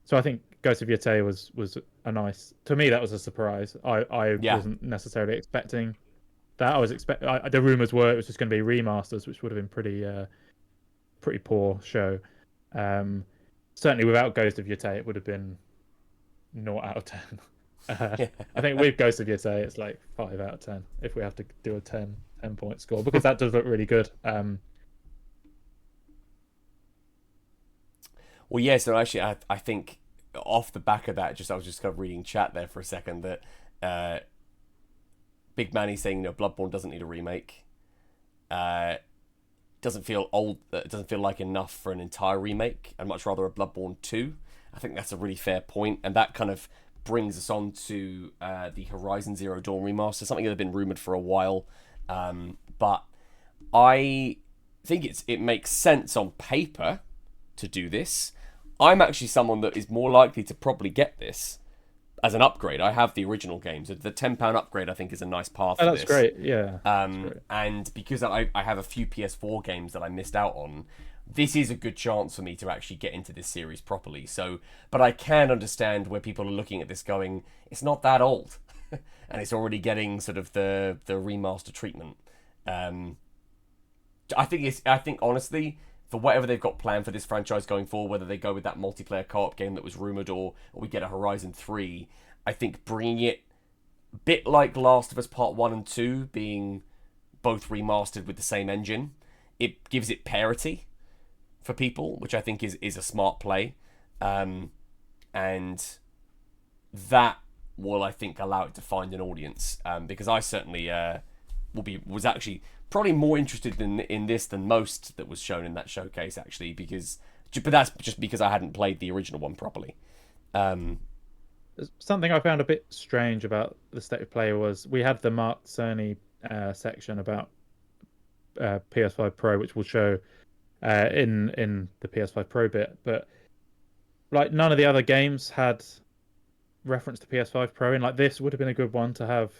So I think Ghost of Yotei was a nice, to me that was a surprise. I wasn't necessarily expecting that. I was the rumors were it was just going to be remasters, which would have been pretty poor show. Certainly without Ghost of Yotei it would have been 0 out of 10. I think with Ghost of Yotei it's like 5 out of 10 if we have to do a 10 point score because that does look really good. Well, yeah, so actually I think off the back of that, I was just kind of reading chat there for a second that Big Manny saying Bloodborne doesn't need a remake. Doesn't feel old. It doesn't feel like enough for an entire remake. I'd much rather a Bloodborne 2. I think that's a really fair point, and that kind of brings us on to the Horizon Zero Dawn remaster, something that had been rumored for a while, but I think it makes sense on paper to do this. I'm actually someone that is more likely to probably get this as an upgrade. I have the original games. The £10 upgrade, I think, is a nice path for that's this. Great, yeah. Great. And because I have a few PS4 games that I missed out on, this is a good chance for me to actually get into this series properly. So, but I can understand where people are looking at this going, it's not that old, and it's already getting sort of the remaster treatment. I think honestly, for whatever they've got planned for this franchise going forward, whether they go with that multiplayer co-op game that was rumored or we get a Horizon 3, I think bringing it a bit like Last of Us Part 1 and 2 being both remastered with the same engine, it gives it parity for people, which I think is a smart play. And that will, I think, allow it to find an audience. Because I certainly was actually probably more interested in this than most that was shown in that showcase, actually, but that's just because I hadn't played the original one properly. Something I found a bit strange about the State of Play was we had the Mark Cerny section about PS5 Pro, which will show in the PS5 Pro bit, but like none of the other games had reference to PS5 Pro, and like this would have been a good one to have.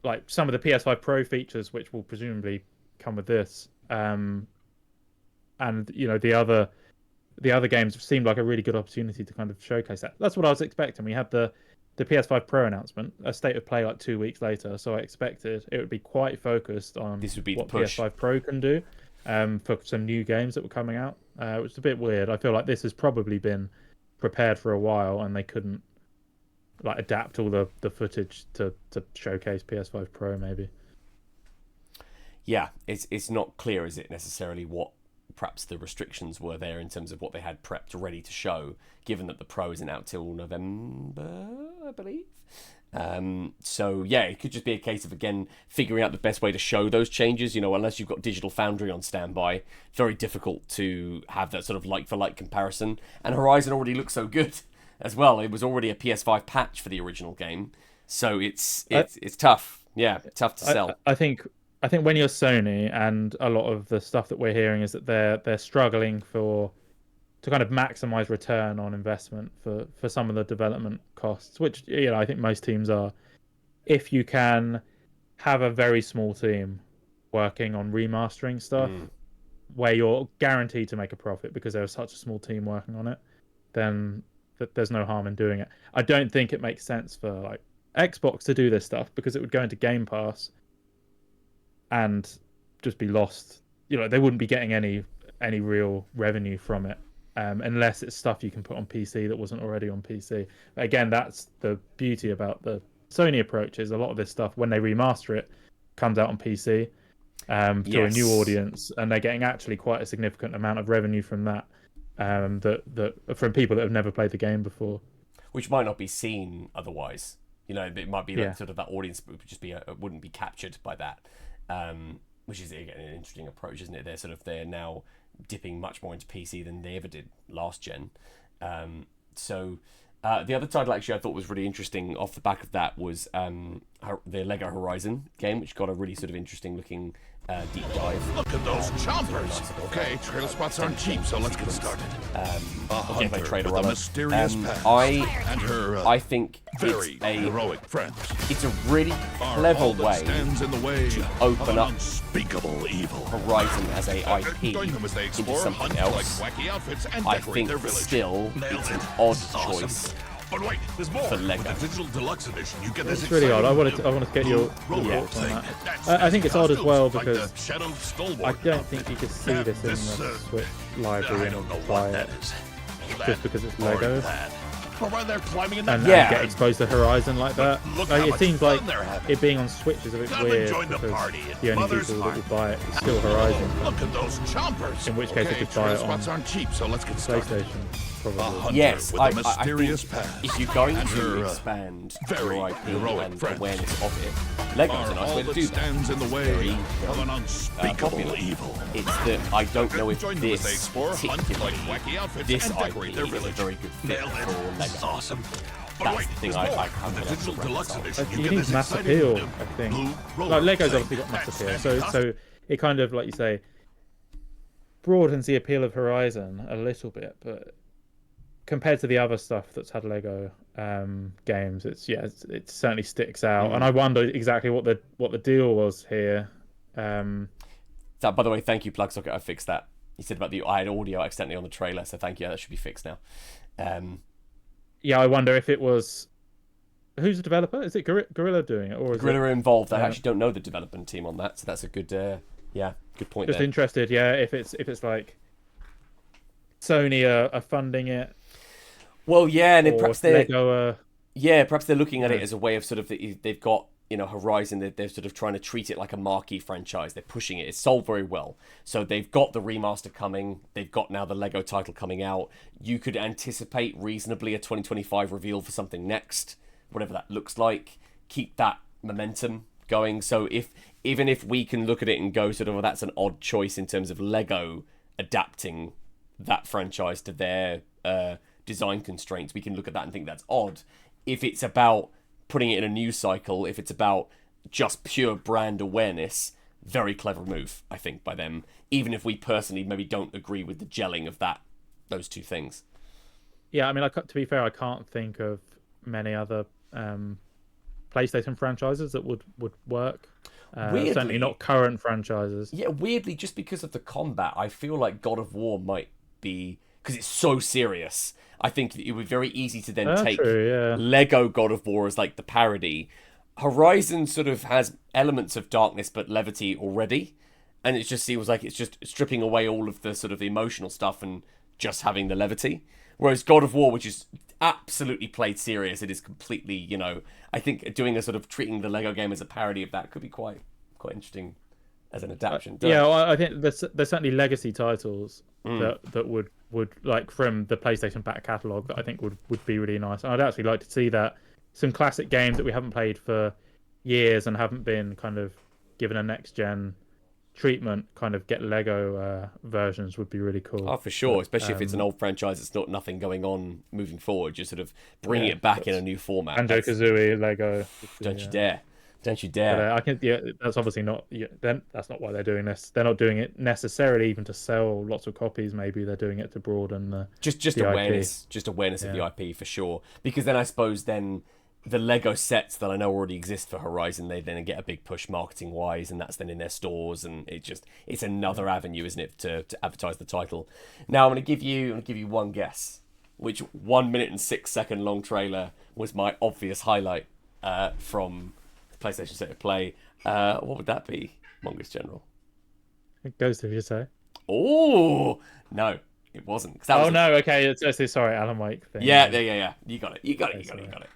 Like some of the PS5 Pro features, which will presumably come with this, and the other games seemed like a really good opportunity to kind of showcase that. That's what I was expecting. We had the PS5 Pro announcement, a State of Play like 2 weeks later, so I expected it would be quite focused on this would be what the push. PS5 Pro can do for some new games that were coming out, which is a bit weird. I feel like this has probably been prepared for a while, and they couldn't like adapt all the footage to showcase PS5 Pro maybe. Yeah, it's not clear, is it, necessarily what perhaps the restrictions were there in terms of what they had prepped ready to show, given that the Pro isn't out till November, I believe. So yeah, it could just be a case of, again, figuring out the best way to show those changes. Unless you've got Digital Foundry on standby, very difficult to have that sort of like-for-like comparison. And Horizon already looks so good as well. It was already a PS5 patch for the original game. So it's tough. Yeah, tough to sell. I think when you're Sony, and a lot of the stuff that we're hearing is that they're struggling to kind of maximize return on investment for some of the development costs, which I think most teams are. If you can have a very small team working on remastering stuff where you're guaranteed to make a profit because there's such a small team working on it, then there's no harm in doing it. I don't think it makes sense for like Xbox to do this stuff because it would go into Game Pass and just be lost. They wouldn't be getting any real revenue from it unless it's stuff you can put on PC that wasn't already on PC. Again, that's the beauty about the Sony approach, is a lot of this stuff, when they remaster it, comes out on PC to a new audience, and they're getting actually quite a significant amount of revenue from that, that from people that have never played the game before, which might not be seen otherwise. It might be like sort of that audience would just be wouldn't be captured by that, which is again an interesting approach, isn't it? They're now dipping much more into PC than they ever did last gen. The other title actually I thought was really interesting off the back of that was the Lego Horizon game, which got a really sort of interesting looking deep dive. Look at those chompers! Okay, trail spots aren't cheap, so let's get started. Trailer with a mysterious past and her I think very heroic friends. It's a really clever way stands in the way to open up unspeakable evil. Horizon as a IP Join them as they into explore, something hunt, else. like wacky outfits, and I decorate think their village. still Nailed it's an it. odd Awesome. choice. But wait, there's more. For Lego. With the digital deluxe edition, you get this it's really odd. I wanted exciting to get your roller thoughts on thing. that. That's I think it's odd as well like because the Shadow Stalwart I don't outfit. think you could see Yeah, this in this, the Switch I library don't know and what buy that it is. just because it's Or Lego. that. Or why they're climbing in that And Yeah. get exposed to Horizon like that. Look Like, how it much seems fun like they're having. it being on Switch is a bit Come and weird join the because party. the only Mother's people that heart. would buy it is still Horizon. Look at those chompers. In which case they could buy it trail on spots aren't cheap, so let's get started. PlayStation, A probably. hunter Yes, with I a mysterious think past. if you're going and to her, expand very your IP heroic and friends awareness of it, Lego's a are nice all way to that do that. stands in the way Very, of an unspeakable popular. evil. It's that I don't know if Join them as they this explore, hunt, particularly, like wacky outfits, this and decorate IP their is a village. very good fit Nailed it. for This is Lego. awesome. But That's wait, the thing there's I more. can't With the get digital over deluxe myself. edition, You get need this mass exciting appeal, new I think. blue roller Like Lego's thing. obviously got mass That's appeal, fantastic. so it kind of, like you say, broadens the appeal of Horizon a little bit, but compared to the other stuff that's had Lego games, it certainly sticks out. And I wonder exactly what the deal was here. So, by the way, thank you, Plug Socket. I fixed that. You said about I had audio accidentally on the trailer, so thank you. That should be fixed now. Yeah, I wonder if it was who's the developer? Is it Gorilla doing it, or is Gorilla it involved. I actually don't know the development team on that, so that's a good, good point. just there. interested? Yeah, if it's like Sony are funding it. Well, yeah, and then Or perhaps they're Lego, perhaps they're looking at it as a way of sort of they've got Horizon. They're sort of trying to treat it like a marquee franchise. They're pushing it. It's sold very well, so they've got the remaster coming. They've got now the Lego title coming out. You could anticipate reasonably a 2025 reveal for something next, whatever that looks like. Keep that momentum going. So even if we can look at it and go sort of, well, that's an odd choice in terms of Lego adapting that franchise to their design constraints, we can look at that and think that's odd. If it's about putting it in a news cycle, if it's about just pure brand awareness, very clever move, I think, by them, even if we personally maybe don't agree with the gelling of those two things. Yeah, I mean, to be fair, I can't think of many other PlayStation franchises that would work. Certainly not current franchises. Yeah, weirdly, just because of the combat, I feel like God of War might be, because it's so serious. I think it would be very easy to then take Lego God of War as like the parody. Horizon sort of has elements of darkness but levity already, and it just seems like it's just stripping away all of the sort of emotional stuff and just having the levity. Whereas God of War, which is absolutely played serious, it is completely, I think doing a sort of treating the Lego game as a parody of that could be quite interesting as an adaptation. Well, I think there's certainly legacy titles that would like from the PlayStation back catalogue that I think would be really nice. And I'd actually like to see that some classic games that we haven't played for years and haven't been kind of given a next gen treatment kind of get Lego versions would be really cool. Oh, for sure, But, especially if it's an old franchise that's not nothing going on moving forward, just sort of bringing it back in a new format. Banjo Kazooie Lego. Don't you dare. Don't you But dare. I can. Yeah, that's obviously not. Yeah, then that's not why they're doing this. They're not doing it necessarily even to sell lots of copies. Maybe they're doing it to broaden the Just the awareness. IP. Just awareness of the IP for sure. Because then I suppose then the Lego sets that I know already exist for Horizon, they then get a big push marketing wise, and that's then in their stores, and it's another avenue, isn't it, to advertise the title. Now I'm gonna give you one guess. Which 1 minute and 6 second long trailer was my obvious highlight from PlayStation State of Play. What would that be, Mongoose General? It goes to you say. Oh no, it wasn't. No, okay. It's sorry, Alan Wake thing. Yeah. You got it.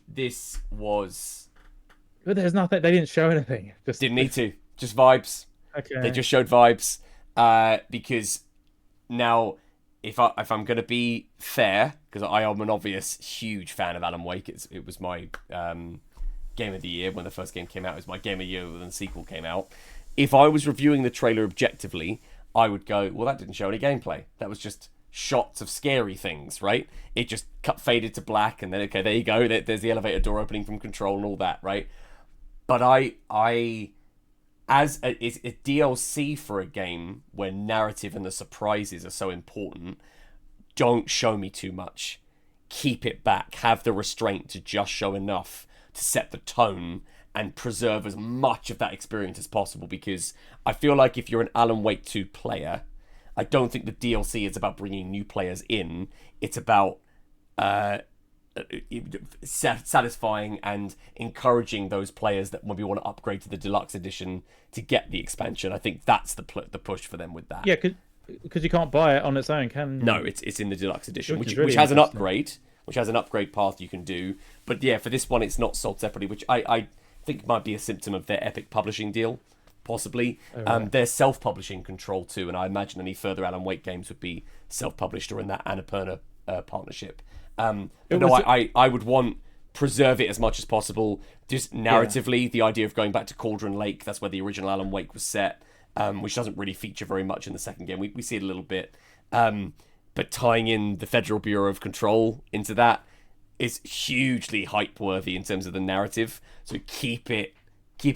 This was. But there's nothing. They didn't show anything. Just Didn't need to. Just vibes. Okay. They just showed vibes. Because now, if I'm gonna be fair, because I am an obvious huge fan of Alan Wake. It was my game of the year when the first game came out. It was my game of the year when the sequel came out. If I was reviewing the trailer objectively, I would go, well, that didn't show any gameplay. That was just shots of scary things, right? It just faded to black, and then, okay, there you go. There's the elevator door opening from Control and all that, right? But as a DLC for a game where narrative and the surprises are so important, don't show me too much. Keep it back. Have the restraint to just show enough to set the tone and preserve as much of that experience as possible, because I feel like if you're an Alan Wake 2 player, I don't think the DLC is about bringing new players in. It's about satisfying and encouraging those players that maybe want to upgrade to the deluxe edition to get the expansion. I think that's the push for them with that. Yeah, because you can't buy it on its own, can you? No, it's in the deluxe edition, Which which is really has an interesting. upgrade, which has an upgrade path you can do. But yeah, for this one, it's not sold separately, which I think might be a symptom of their Epic publishing deal, possibly. right. They're self-publishing Control too, and I imagine any further Alan Wake games would be self-published or in that Annapurna partnership. But no, I would want preserve it as much as possible. Just narratively, the idea of going back to Cauldron Lake, that's where the original Alan Wake was set, which doesn't really feature very much in the second game. We see it a little bit. But tying in the Federal Bureau of Control into that is hugely hype-worthy in terms of the narrative. So keep it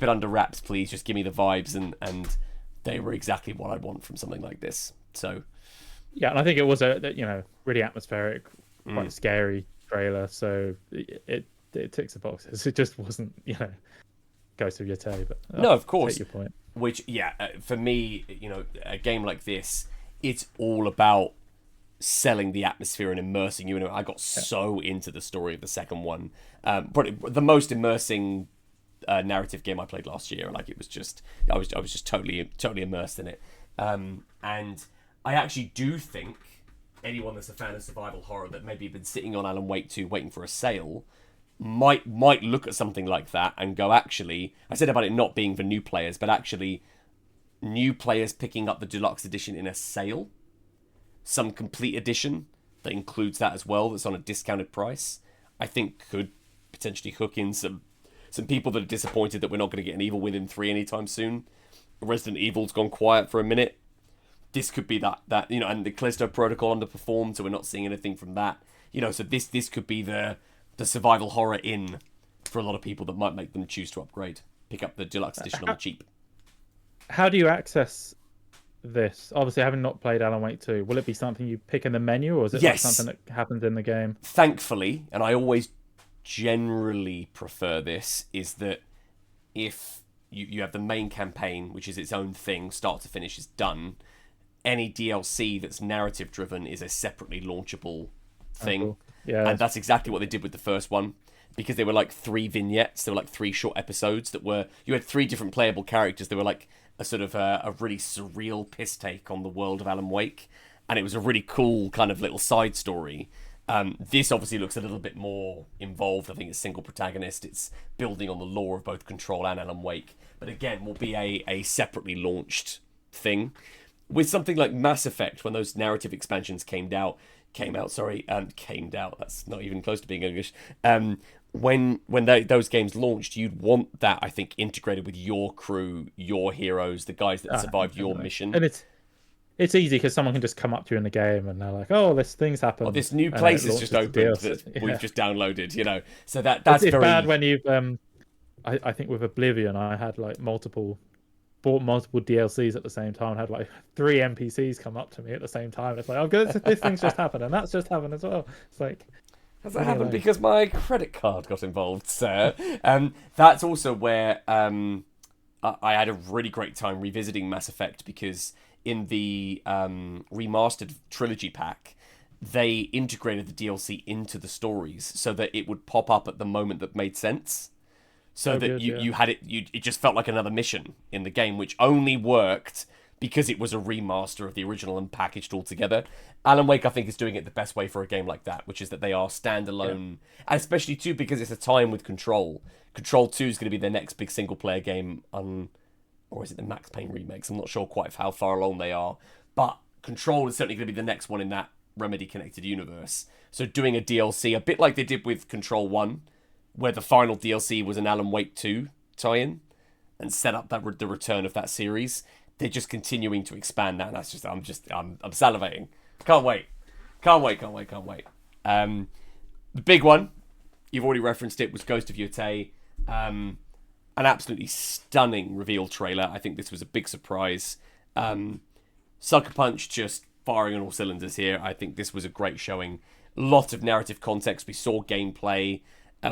under wraps, please. Just give me the vibes, and they were exactly what I want from something like this. So Yeah, and I think it was a really atmospheric, quite scary trailer. So it ticks the boxes. It just wasn't Ghost of Yotei, but no, of course. Take your point. Which for me, a game like this, it's all about selling the atmosphere and immersing you in it. I got so into the story of the second one, but the most immersing narrative game I played last year. Like, it was just, I was just totally immersed in it. And I actually do think anyone that's a fan of survival horror that maybe been sitting on Alan Wake 2 waiting for a sale might look at something like that and go, actually, I said about it not being for new players, but actually new players picking up the deluxe edition in a sale, some complete edition that includes that as well, that's on a discounted price, I think could potentially hook in some people that are disappointed that we're not going to get an Evil Within 3 anytime soon. Resident Evil's gone quiet for a minute. This could be that and the Callisto Protocol underperformed, so we're not seeing anything from that. So this could be the survival horror in for a lot of people that might make them choose to upgrade, pick up the deluxe edition on the cheap. How do you access this? Obviously, having not played Alan Wake 2, will it be something you pick in the menu, or is it like something that happens in the game? Thankfully, and I always generally prefer this, is that if you have the main campaign, which is its own thing, start to finish is done, any DLC that's narrative driven is a separately launchable thing. Cool. Yeah, and that's exactly what they did with the first one, because they were like 3 vignettes. They were like 3 short episodes that were, you had 3 different playable characters. They were like a sort of a really surreal piss take on the world of Alan Wake, and it was a really cool kind of little side story. This obviously looks a little bit more involved. I think it's single protagonist. It's building on the lore of both Control and Alan Wake, but again will be a separately launched thing. With something like Mass Effect, when those narrative expansions came out, that's not even close to being English. those games launched, you'd want that, I think, integrated with your crew, your heroes, the guys that survived your Definitely. mission. And it's easy because someone can just come up to you in the game and they're like, "Oh, this thing's Oh, happened." this new And then it place has just launches the opened DLC. that we've just downloaded, So It's that's very bad when you've I think with Oblivion I had like bought multiple DLCs at the same time. Had like 3 NPCs come up to me at the same time. It's like, oh, good, this thing's just happened, and that's just happened as well. It's like, Has that happened because my credit card got involved, sir? That's also where I had a really great time revisiting Mass Effect, because in the remastered trilogy pack, they integrated the DLC into the stories so that it would pop up at the moment that made sense. So that good, you had it, it just felt like another mission in the game, which only worked because it was a remaster of the original and packaged all together. Alan Wake, I think, is doing it the best way for a game like that, which is that they are standalone, and especially too because it's a time with Control. Control 2 is going to be their next big single-player game, or is it the Max Payne remakes? I'm not sure quite how far along they are, but Control is certainly going to be the next one in that Remedy connected universe. So doing a DLC, a bit like they did with Control 1, where the final DLC was an Alan Wake 2 tie-in and set up the return of that series. They're just continuing to expand that, and that's I'm salivating. Can't wait. The big one, you've already referenced it, was Ghost of Yotei. An absolutely stunning reveal trailer. I think this was a big surprise. Sucker Punch just firing on all cylinders here. I think this was a great showing. Lot of narrative context. We saw gameplay.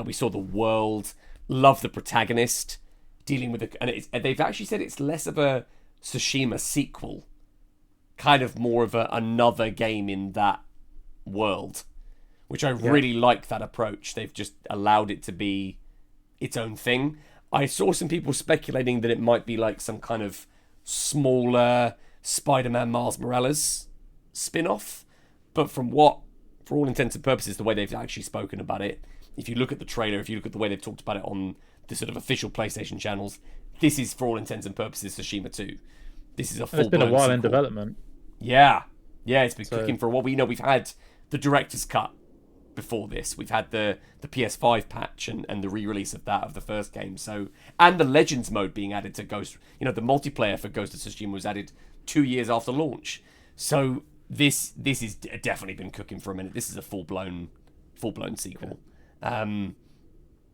We saw the world. Love the protagonist dealing with and they've actually said it's less of a Tsushima sequel, kind of more of another game in that world, which I really like that approach. They've just allowed it to be its own thing. I saw some people speculating that it might be like some kind of smaller Spider-Man Miles Morales spin-off, but for all intents and purposes, the way they've actually spoken about it, if you look at the trailer, if you look at the way they've talked about it on the sort of official PlayStation channels, this is, for all intents and purposes, Tsushima 2. This is a full-blown It's been a while sequel. in development. Yeah, it's been cooking for a while. We've had the director's cut before this. We've had the PS5 patch and the re-release of that, of the first game. So, and the Legends mode being added to Ghost. The multiplayer for Ghost of Tsushima was added 2 years after launch. So this has definitely been cooking for a minute. This is a full-blown sequel. Can't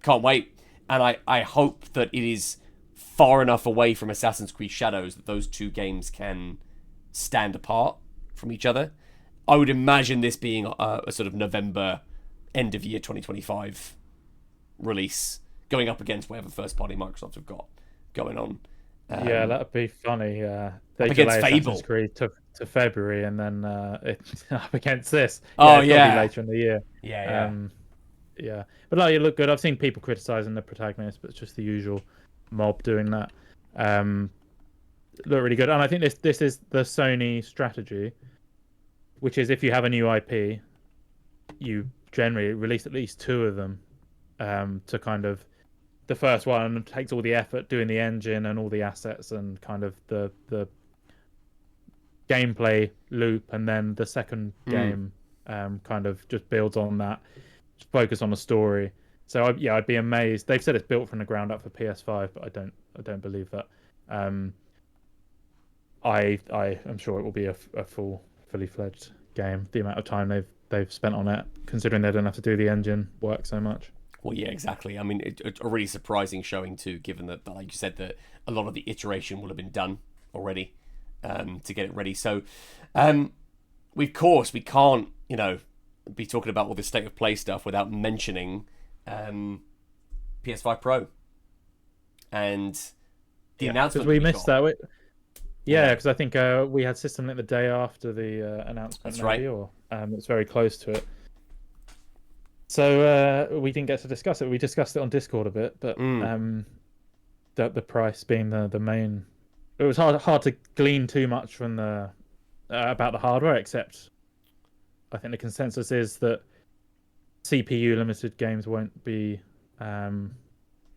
wait. And I hope that it is far enough away from Assassin's Creed Shadows that those two games can stand apart from each other. I would imagine this being a sort of November, end of year 2025 release, going up against whatever first party Microsoft have got going on. Yeah, that'd be funny. They against delay Fable. Assassin's Creed to February, and then it's up against this. Oh, It's gotta be later in the year. Yeah, but no, you look good. I've seen people criticizing the protagonist, but it's just the usual mob doing that. Look really good, and I think this is the Sony strategy, which is if you have a new IP, you generally release at least 2 of them. To kind of, the first one takes all the effort doing the engine and all the assets and kind of the gameplay loop, and then the second game kind of just builds on that, just focus on the story. So I'd be amazed. They've said it's built from the ground up for PS5, but I don't believe that. I am sure it will be a fully fledged game. The amount of time they've spent on it, considering they don't have to do the engine work so much. Well, yeah, exactly. I mean, it's a really surprising showing too, given that, like you said, that a lot of the iteration will have been done already to get it ready. So, we can't, be talking about all this state of play stuff without mentioning PS5 Pro and the announcement. Because we missed that. Yeah, because I think we had System Link the day after the announcement. That's maybe, right. Or it's very close to it. So we didn't get to discuss it. We discussed it on Discord a bit, but the price being the main, it was hard to glean too much from the about the hardware. Except, I think the consensus is that CPU limited games won't be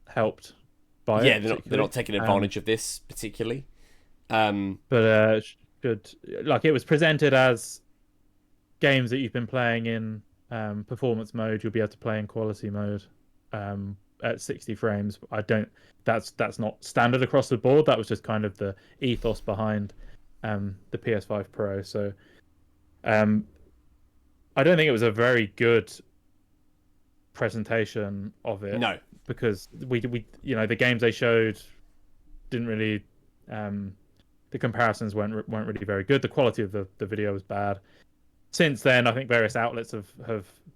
helped by it. Yeah, they're not taking advantage of this particularly. But it was presented as games that you've been playing in performance mode, you'll be able to play in quality mode at 60 frames. I don't. That's not standard across the board. That was just kind of the ethos behind the PS5 Pro. So I don't think it was a very good presentation of it. No, because we the games they showed didn't really the comparisons weren't really very good. The quality of the video was bad. Since then, I think various outlets have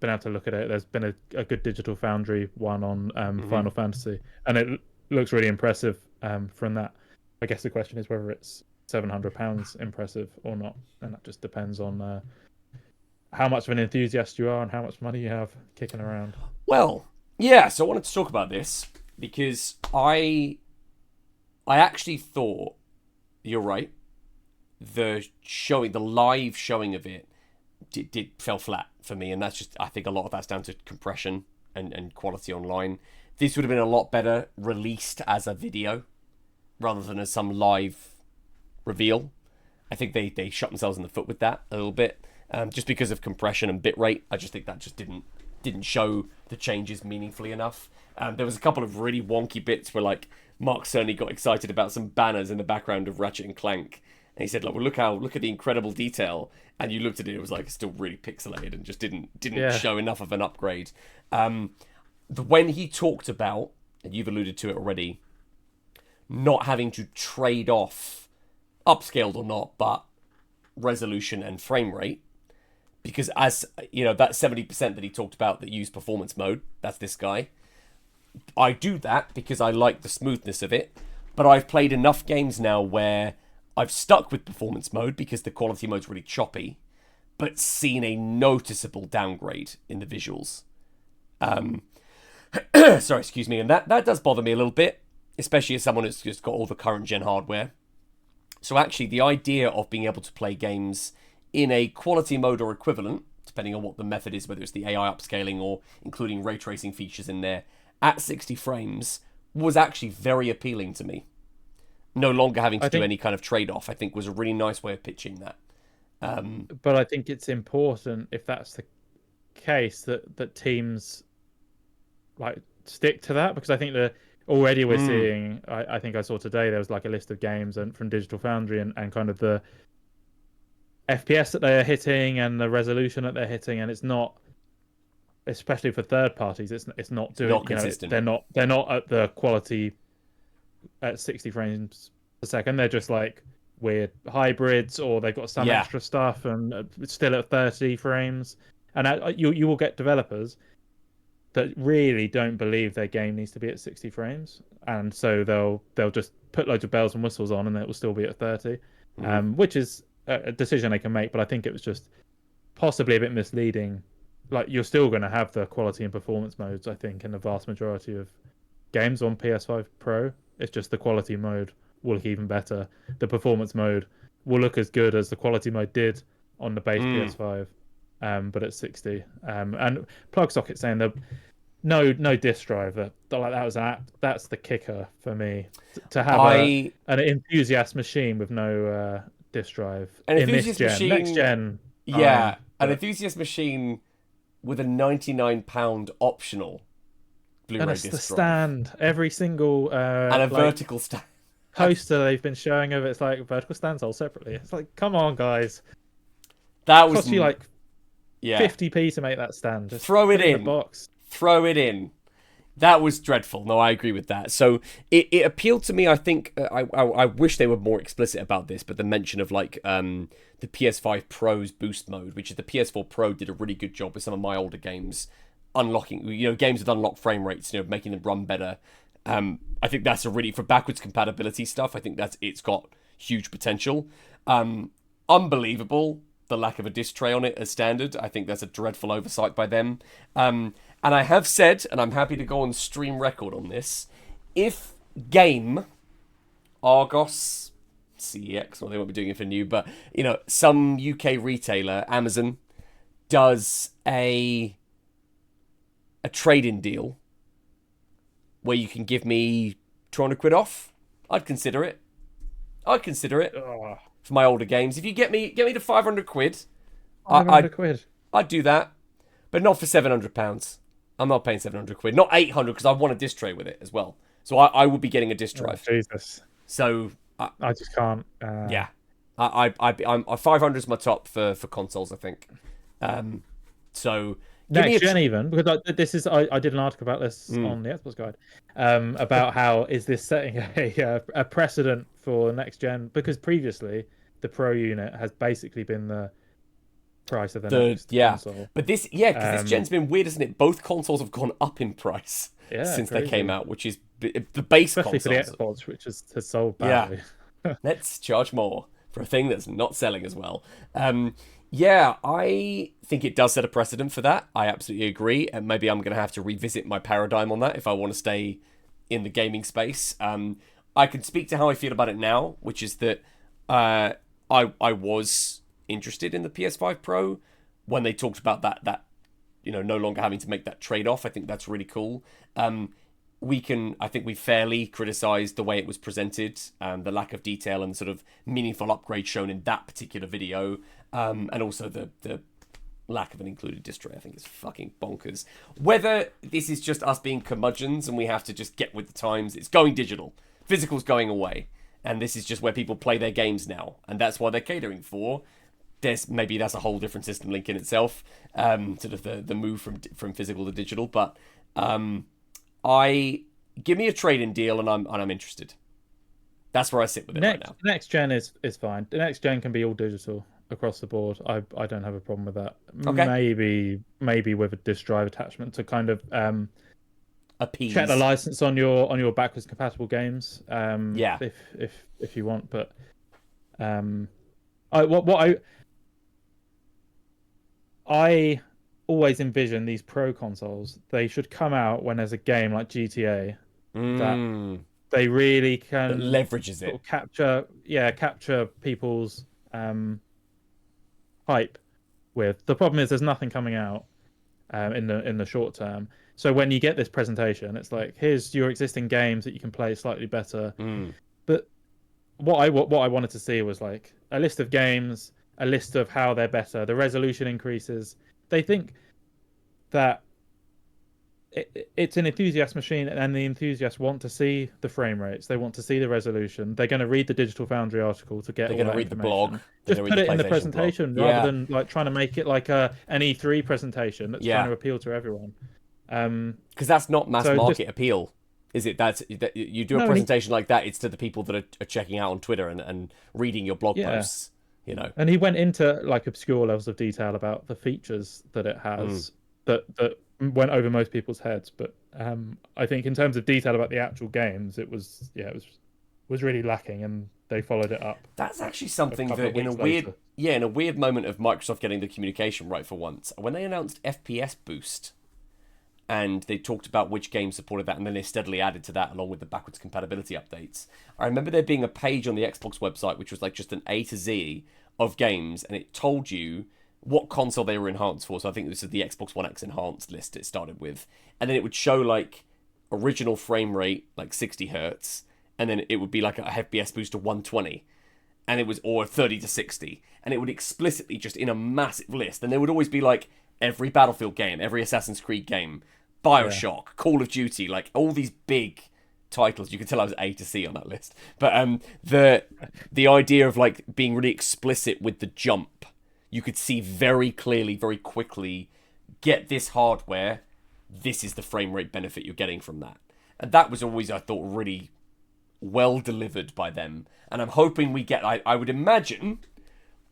been able to look at it. There's been a good Digital Foundry one on Final Fantasy, and it looks really impressive from that. I guess the question is whether it's £700 impressive or not, and that just depends on how much of an enthusiast you are and how much money you have kicking around. Well, yeah, so I wanted to talk about this because I actually thought, you're right, the live showing of it did fell flat for me, and that's just, I think a lot of that's down to compression and quality online. This would have been a lot better released as a video rather than as some live reveal. I think they shot themselves in the foot with that a little bit, just because of compression and bitrate. I just think that just didn't show the changes meaningfully enough. There was a couple of really wonky bits where, like, Mark Cerny got excited about some banners in the background of Ratchet and Clank, and he said, "Look, well, look at the incredible detail." And you looked at it, it was like still really pixelated and just didn't show enough of an upgrade. When he talked about, and you've alluded to it already, not having to trade off, upscaled or not, but resolution and frame rate. Because as, you know, that 70% that he talked about that used performance mode, that's this guy. I do that because I like the smoothness of it. But I've played enough games now where I've stuck with performance mode because the quality mode's really choppy, but seen a noticeable downgrade in the visuals. Sorry, excuse me. And that does bother me a little bit, especially as someone who's just got all the current gen hardware. So actually, the idea of being able to play games in a quality mode or equivalent, depending on what the method is, whether it's the AI upscaling or including ray tracing features in there, at 60 frames, was actually very appealing to me. No longer having to do any kind of trade-off, I think, was a really nice way of pitching that. But I think it's important, if that's the case, that teams like stick to that, because I think that already we're seeing, I think I saw today there was like a list of games and from Digital Foundry and kind of the FPS that they're hitting and the resolution that they're hitting, and it's not, especially for third parties, it's not doing, not consistent. They're not at the quality at 60 frames per second. They're just like weird hybrids, or they've got some extra stuff and it's still at 30 frames. And you will get developers that really don't believe their game needs to be at 60 frames, and so they'll just put loads of bells and whistles on and it will still be at 30, which is a decision they can make. But I think it was just possibly a bit misleading. Like, you're still going to have the quality and performance modes, I think, in the vast majority of games on PS5 Pro. It's just the quality mode will look even better. The performance mode will look as good as the quality mode did on the base PS5, but at 60. And Plug Socket saying that no disk drive. That's the kicker for me. To have an enthusiast machine with no disk drive in this gen. Next gen, an enthusiast machine with a £99 optional Blu-ray and disc it's the drive. Stand. Every single and a vertical stand poster they've been showing of it's like vertical stand sold separately. It's like, come on, guys. That was cost you like 50p to make that stand. Just throw it in the box. Throw it in. That was dreadful. No, I agree with that. So it appealed to me. I think I wish they were more explicit about this, but the mention of like the PS5 Pro's boost mode, which is the PS4 Pro did a really good job with some of my older games, unlocking, games with unlocked frame rates, making them run better. I think that's a really, for backwards compatibility stuff, I think it's got huge potential. Unbelievable, the lack of a disc tray on it as standard. I think that's a dreadful oversight by them. And I have said, and I'm happy to go on stream record on this, if Game, Argos, CEX, well, they won't be doing it for new, but, some UK retailer, Amazon, does a trade-in deal where you can give me 200 quid off, I'd consider it. For my older games. If you get me to 500 quid, 500 quid. I'd do that, but not for £700. I'm not paying £700, not 800, because I want a disc tray with it as well. So I will be getting a disc drive. Oh, Jesus. So I just can't. yeah, I'm 500 is my top for consoles, I think. So give me Next gen, even because I did an article about this on the Xbox Guide, about how is this setting a precedent for next gen, because previously the Pro unit has basically been the price of the next console. But because this gen's been weird, isn't it? Both consoles have gone up in price since they came out, which is the base especially consoles. for the Xbox, which has sold badly. Yeah. Let's charge more for a thing that's not selling as well. Yeah, I think it does set a precedent for that. I absolutely agree. And maybe I'm going to have to revisit my paradigm on that if I want to stay in the gaming space. I can speak to how I feel about it now, which is that I was interested in the PS5 Pro when they talked about that no longer having to make that trade-off. I think that's really cool. I think we fairly criticised the way it was presented, the lack of detail and sort of meaningful upgrade shown in that particular video, and also the lack of an included disc tray. I think is fucking bonkers. Whether this is just us being curmudgeons and we have to just get with the times, it's going digital. Physical's going away, and this is just where people play their games now, and that's what they're catering for. Maybe that's a whole different system link in itself, sort of the move from physical to digital, but give me a trade-in deal and I'm interested. That's where I sit with it right now. Next gen is fine. The next gen can be all digital across the board. I don't have a problem with that. Okay. Maybe with a disc drive attachment to kind of appease. Check the license on your backwards compatible games. If you want, but I always envision these pro consoles, they should come out when there's a game like GTA that they really can that leverages it, capture people's hype with. The problem is there's nothing coming out in the short term. So when you get this presentation, it's like, here's your existing games that you can play slightly better. But what I wanted to see was like a list of games, a list of how they're better, the resolution increases. They think that it's an enthusiast machine, and the enthusiasts want to see the frame rates. They want to see the resolution. They're going to read the Digital Foundry article to get. They're going to read the blog. Just put it in the presentation rather than like trying to make it like an E3 presentation that's trying to appeal to everyone. Because that's not mass market appeal, is it? That you do a presentation like that. It's to the people that are checking out on Twitter and reading your blog posts. And he went into like obscure levels of detail about the features that it has that went over most people's heads. But I think in terms of detail about the actual games, it was really lacking, and they followed it up. That's actually something that in a weird moment of Microsoft getting the communication right for once, when they announced FPS Boost, and they talked about which games supported that, and then they steadily added to that along with the backwards compatibility updates. I remember there being a page on the Xbox website which was like just an A to Z of games, and it told you what console they were enhanced for. So I think this is the Xbox One X enhanced list it started with. And then it would show like original frame rate, like 60 hertz, and then it would be like a FPS boost to 120. And it was, or 30 to 60. And it would explicitly just in a massive list. And there would always be like every Battlefield game, every Assassin's Creed game, BioShock, Call of Duty, like all these big titles. You can tell I was A to C on that list. But the idea of like being really explicit with the jump, you could see very clearly, very quickly, get this hardware, this is the frame rate benefit you're getting from that. And that was always, I thought, really well delivered by them. And I'm hoping we get, I would imagine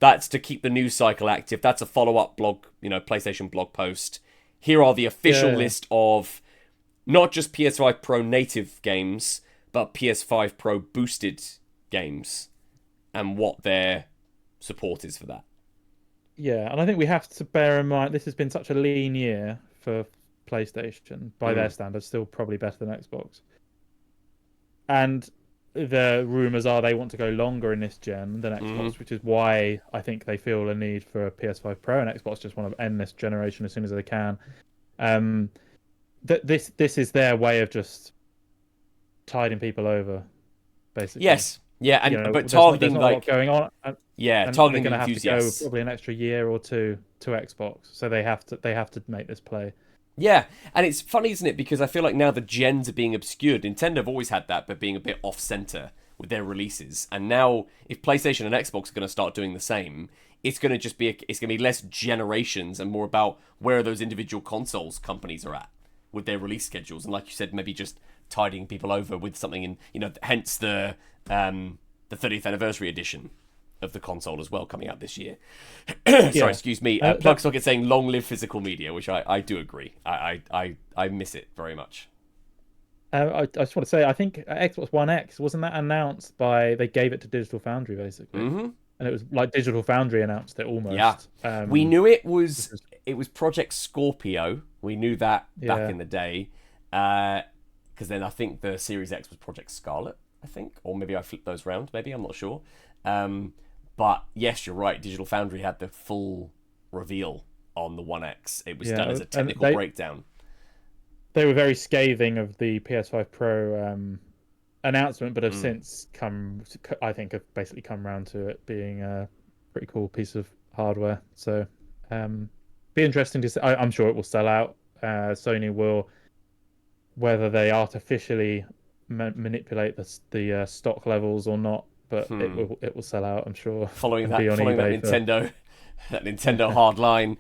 that's to keep the news cycle active. That's a follow-up blog, PlayStation blog post. Here are the official list of not just PS5 Pro native games, but PS5 Pro boosted games and what their support is for that. Yeah, and I think we have to bear in mind this has been such a lean year for PlayStation by their standards, still probably better than Xbox. And the rumours are they want to go longer in this gen than Xbox, which is why I think they feel a need for a PS5 Pro, and Xbox just want to end this generation as soon as they can. This is their way of just tiding people over, basically. Yes, yeah, and but targeting there's not like a lot going on. And targeting they're the going to have to go enthusiasts. probably an extra year or two to Xbox, so they have to make this play. Yeah, and it's funny, isn't it? Because I feel like now the gens are being obscured. Nintendo have always had that, but being a bit off-center with their releases. And now, if PlayStation and Xbox are going to start doing the same, it's going to just be it's going to be less generations and more about where those individual consoles companies are at with their release schedules. And like you said, maybe just tidying people over with something in, hence the 30th anniversary edition of the console as well coming out this year. Sorry, excuse me. Plug Socket saying long live physical media, which I do agree. I miss it very much. I just want to say, I think Xbox One X, wasn't that announced they gave it to Digital Foundry basically, and it was like Digital Foundry announced it almost. Yeah, we knew it was Project Scorpio. We knew that back in the day, because then I think the Series X was Project Scarlet, I think, or maybe I flipped those round. Maybe, I'm not sure. But yes, you're right. Digital Foundry had the full reveal on the One X. It was done as a technical breakdown. They were very scathing of the PS5 Pro announcement, but have since have basically come around to it being a pretty cool piece of hardware. So, be interesting to see. I'm sure it will sell out. Sony will, whether they artificially manipulate the stock levels or not. But it will sell out, I'm sure. Following that Nintendo hard line.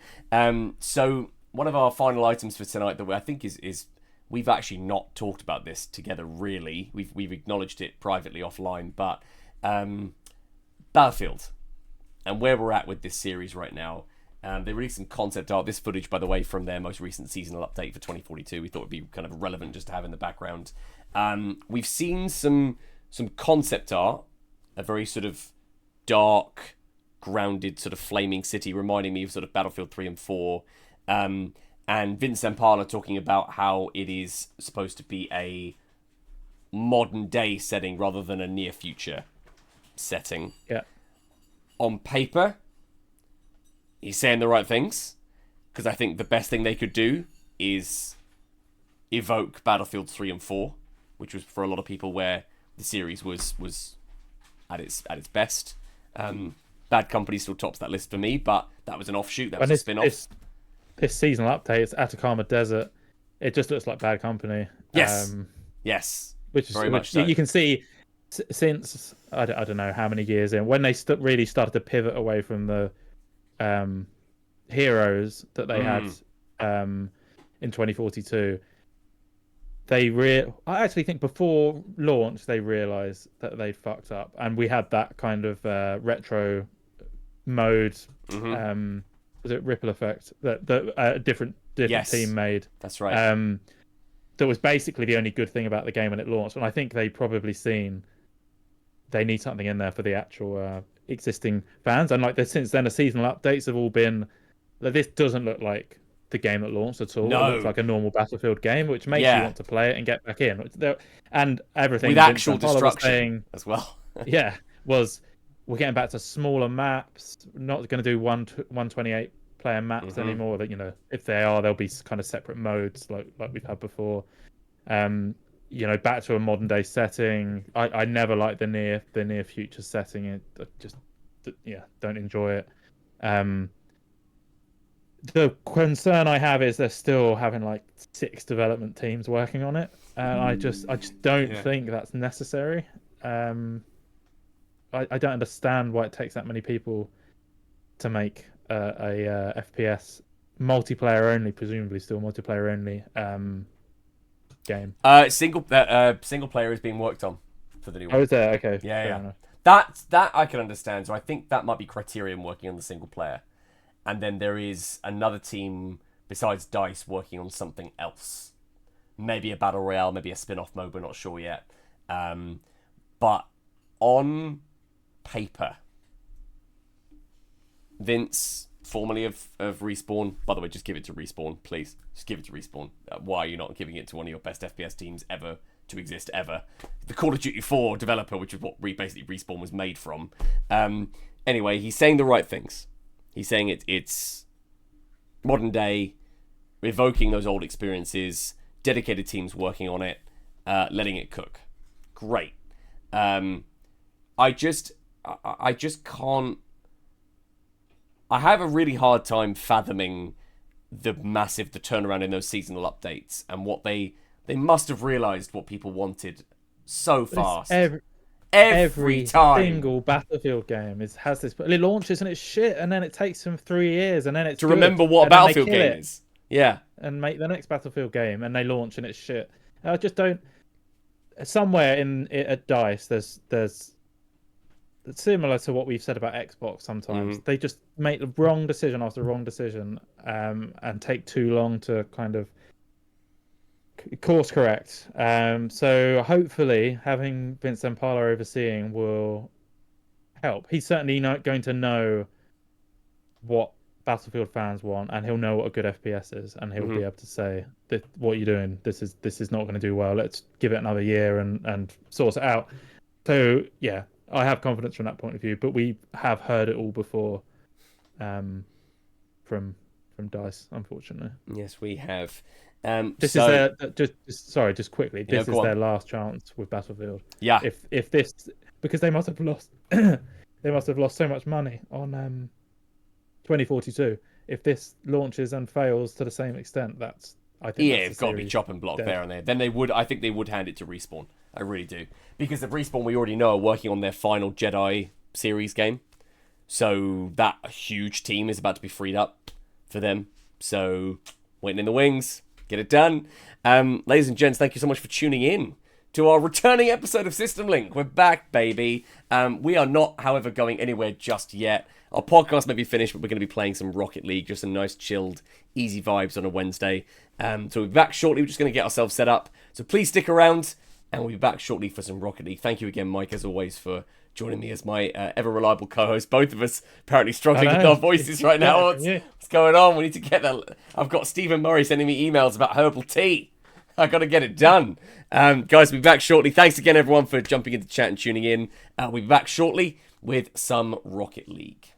So one of our final items for tonight that I think is we've actually not talked about this together really. We've acknowledged it privately offline, but Battlefield and where we're at with this series right now. They released some concept art. This footage, by the way, from their most recent seasonal update for 2042. We thought it'd be kind of relevant just to have in the background. We've seen some concept art. A very sort of dark, grounded, sort of flaming city, reminding me of sort of Battlefield 3 and 4. And Vince Zampella talking about how it is supposed to be a modern day setting rather than a near future setting. Yeah. On paper, he's saying the right things, because I think the best thing they could do is evoke Battlefield 3 and 4, which was for a lot of people where the series was at its best. Bad Company still tops that list for me, but that was an offshoot. That was a spin-off. This seasonal update, it's Atacama Desert. It just looks like Bad Company. Yes. Yes. Which much so. You can see since I don't know how many years in, when they really started to pivot away from the heroes that they had in 2042. I actually think before launch they realised that they fucked up, and we had that kind of retro mode. Was it Ripple Effect that a different team made? That's right. That was basically the only good thing about the game when it launched, and I think they probably seen they need something in there for the actual existing fans. And since then, the seasonal updates have all been. This doesn't look like the game that launched at all. No. It looks like a normal Battlefield game, which makes you want to play it and get back in. And everything with actual destruction as well. We're getting back to smaller maps. Not going to do 128 player maps anymore. That if they are, they'll be kind of separate modes like we've had before. Back to a modern day setting. I never liked the near future setting. Don't enjoy it. The concern I have is they're still having 6 development teams working on it, and I just don't think that's necessary. I don't understand why it takes that many people to make a FPS multiplayer only, presumably still multiplayer only game. Single player is being worked on for the new one. Oh, is there? Okay. Yeah. That I can understand. So I think that might be Criterion working on the single player. And then there is another team besides DICE working on something else. Maybe a Battle Royale, maybe a spin-off mode, we're not sure yet. But on paper, Vince, formerly of Respawn, by the way, just give it to Respawn, please. Just give it to Respawn. Why are you not giving it to one of your best FPS teams ever to exist ever? The Call of Duty 4 developer, which is what basically Respawn was made from. Anyway, he's saying the right things. He's saying it's modern day, evoking those old experiences, dedicated teams working on it, letting it cook. Great. I just can't. I have a really hard time fathoming the turnaround in those seasonal updates, and what they must have realized what people wanted so fast. Every time. Single Battlefield game has this. It launches and it's shit, and then it takes them 3 years, and then it's to good, remember what a Battlefield game is. Yeah, and make the next Battlefield game, and they launch and it's shit. I just don't. Somewhere at DICE, there's similar to what we've said about Xbox. Sometimes they just make the wrong decision after wrong decision, and take too long to kind of course correct. So hopefully having Vince Zampella overseeing will help. He's certainly not going to know what Battlefield fans want, and he'll know what a good FPS is, and he'll be able to say, what you're doing, this is not going to do well, let's give it another year and source it out. So yeah, I have confidence from that point of view, but we have heard it all before from DICE, unfortunately. Yes, we have. This is their just quickly. This is their last chance with Battlefield. Yeah. If this, because they must have lost, they must have lost so much money on 2042. If this launches and fails to the same extent, I think it's got to be chop and block there and there. Then I think they would hand it to Respawn. I really do, because the Respawn we already know are working on their final Jedi series game, so that huge team is about to be freed up for them. So waiting in the wings. Get it done. Ladies and gents, thank you so much for tuning in to our returning episode of System Link. We're back, baby. We are not, however, going anywhere just yet. Our podcast may be finished, but we're going to be playing some Rocket League, just some nice, chilled, easy vibes on a Wednesday. So we'll be back shortly. We're just going to get ourselves set up. So please stick around, and we'll be back shortly for some Rocket League. Thank you again, Mike, as always, for joining me as my ever-reliable co-host. Both of us apparently struggling with our voices right now. What's going on? We need to get that. I've got Stephen Murray sending me emails about herbal tea. I got to get it done. Guys, we'll be back shortly. Thanks again, everyone, for jumping into chat and tuning in. We'll be back shortly with some Rocket League.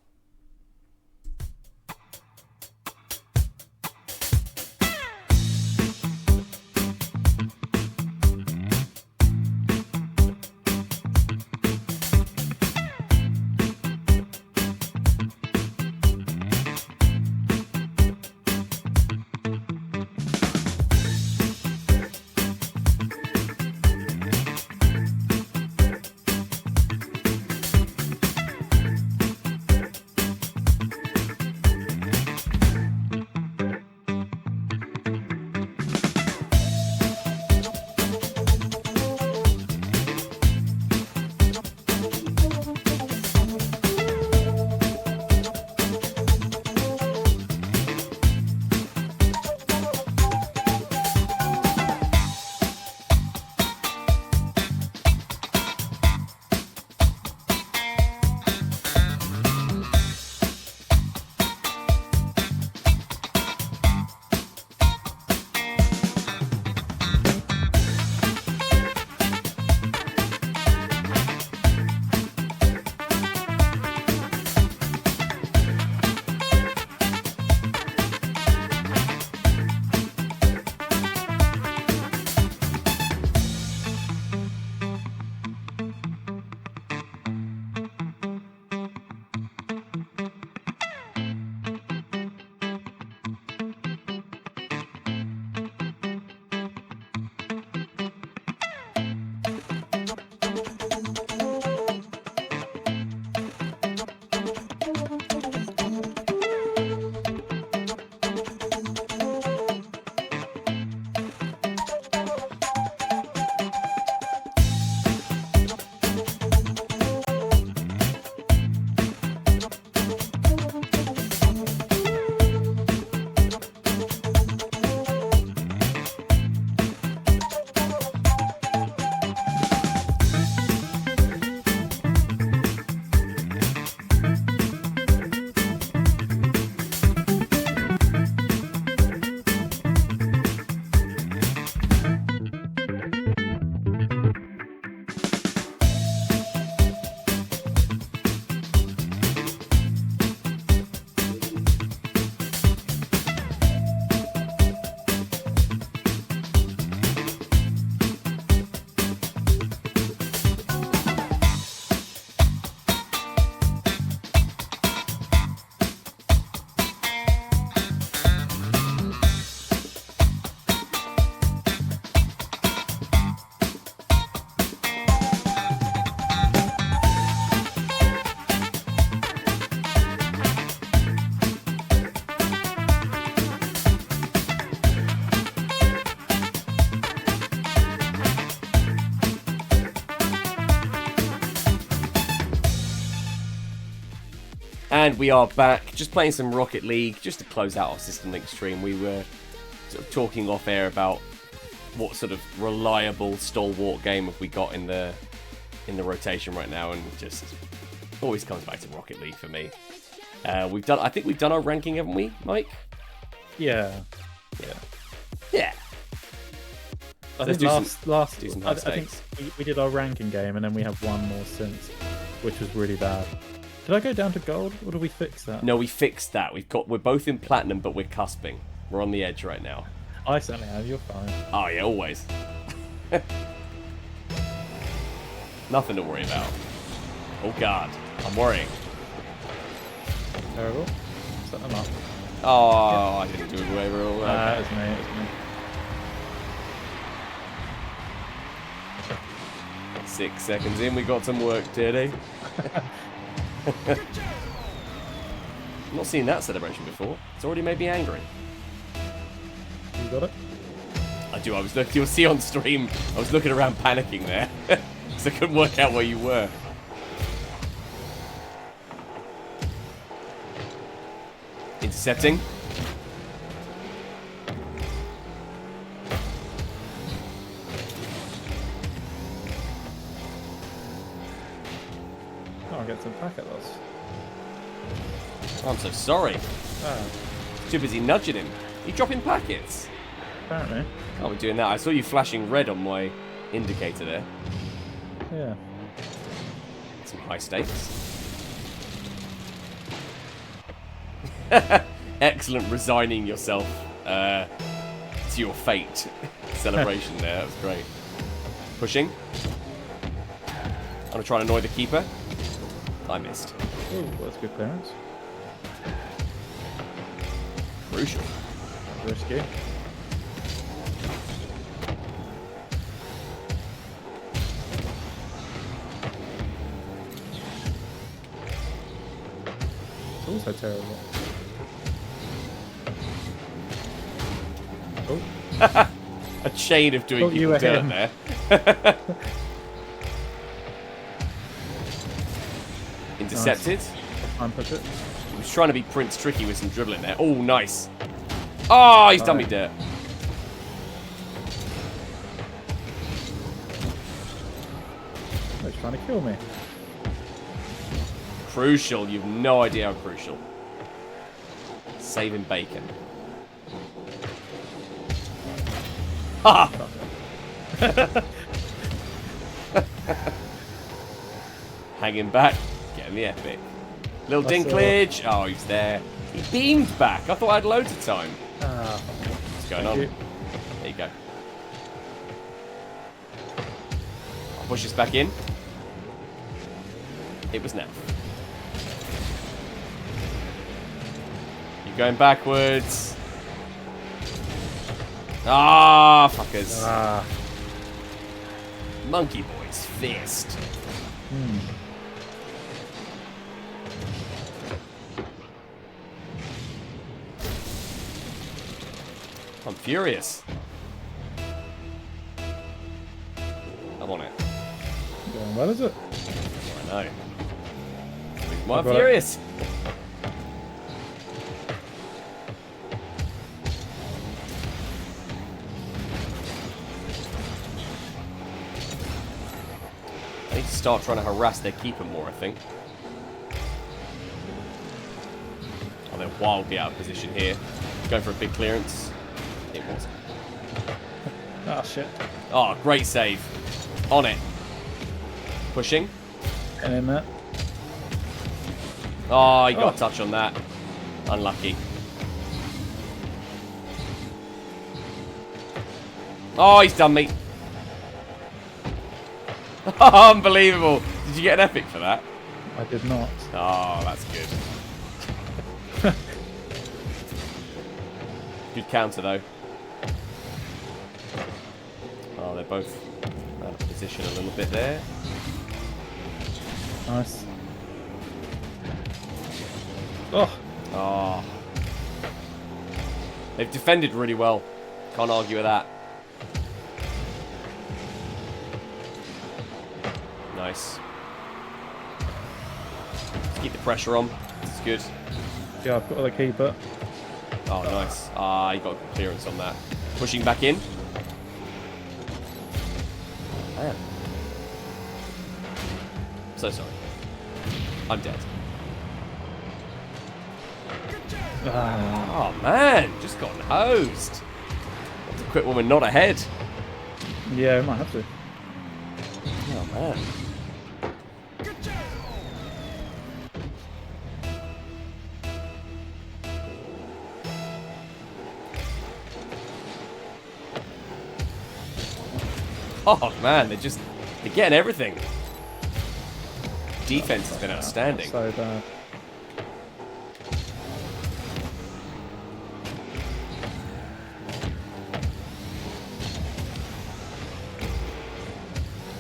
And we are back, just playing some Rocket League, just to close out our System Link stream. We were sort of talking off air about what sort of reliable, stalwart game have we got in the rotation right now, and just always comes back to Rocket League for me. I think we've done our ranking, haven't we, Mike? Yeah. Yeah. I Let's think do some high I think stakes. we did our ranking game, and then we have one more since, which was really bad. Did I go down to gold, or did we fix that? No, we fixed that. We're both in platinum, but we're cusping. We're on the edge right now. I certainly have. You're fine. Oh yeah, always. Nothing to worry about. Oh god, I'm worrying. Terrible. Set them up. Oh, I didn't do it very well. It was me. 6 seconds in, we got some work, Teddy. I'm not seen that celebration before. It's already made me angry. You got it? I do. I was looking. You'll see on stream. I was looking around, panicking there, because I couldn't work out where you were. Intercepting. Oh, I'll get some packet loss. I'm so sorry. Ah, Too busy nudging him. You dropping packets? apparently. Can't be doing that. I saw you flashing red on my indicator there. Yeah. Some high stakes. Excellent, resigning yourself to your fate. Celebration there. That was great. Pushing. I'm gonna try and annoy the keeper. I missed. Ooh, that's good clearance. Crucial. Risky. It's also terrible. Oh, A chain of doing Thought you people were dirt him. there. Intercepted. I'm push it. He was trying to be Prince Tricky with some dribbling there. Oh, nice. Oh, he's done me dirt. Oh, he's trying to kill me. Crucial. You've no idea how crucial. Saving bacon. Ha! Hanging back. Getting the epic. Little That's Dinklage. Oh, he's there. He beamed back. I thought I had loads of time. Ah, What's going thank on? you. There you go. I'll push this back in. It was now. You're going backwards. Ah, fuckers. Ah. Monkey Boy's fist. I'm furious. I'm on it. Going well, is it? I know. Why I'm got it. furious. I need to start trying to harass their keeper more, I think. Oh, they're wildly out of position here. Going for a big clearance. It wasn't. Ah, shit. Oh, great save. On it. Pushing. And in that. Oh, he got Oh. a touch on that. Unlucky. Oh, he's done me. Unbelievable. Did you get an epic for that? I did not. Oh, that's good. Good counter, though. Oh, they're both out of position a little bit there. Nice. Oh, Oh. They've defended really well. Can't argue with that. Nice. Let's keep the pressure on. This is good. Yeah, I've got the keeper. Oh, nice. Ah, you got clearance on that. Pushing back in. Man. So sorry. I'm dead. Oh, man. Just got hosed. Have to quit when we're not ahead. Yeah, we might have to. Oh, man. Oh, man. They're getting everything. Defense has been outstanding. So bad.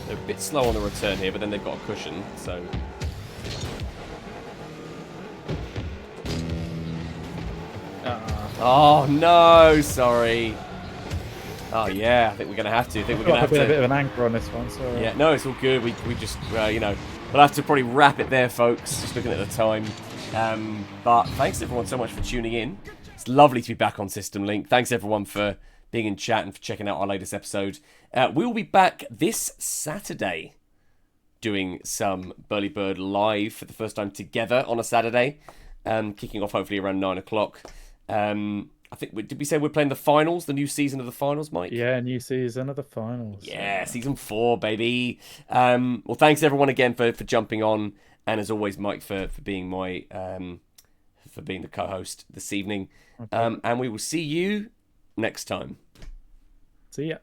They're a bit slow on the return here, but then they've got a cushion, so... Oh, no, sorry. Oh, yeah, I think we're going to have to. I think we're going to have to... a bit of an anchor on this one, sorry. Yeah, no, it's all good. We just, you know, we'll have to probably wrap it there, folks, just looking at the time. But thanks, everyone, so much for tuning in. It's lovely to be back on System Link. Thanks, everyone, for being in chat and for checking out our latest episode. We will be back this Saturday doing some Burly Bird live for the first time together on a Saturday, kicking off hopefully around 9 o'clock. I think, did we say we're playing the finals, the new season of the finals, Mike? Yeah, new season of the finals. Yeah, season 4, baby. Well, thanks everyone again for jumping on, and as always, Mike for being my for being the co-host this evening. Okay. And we will see you next time. See ya.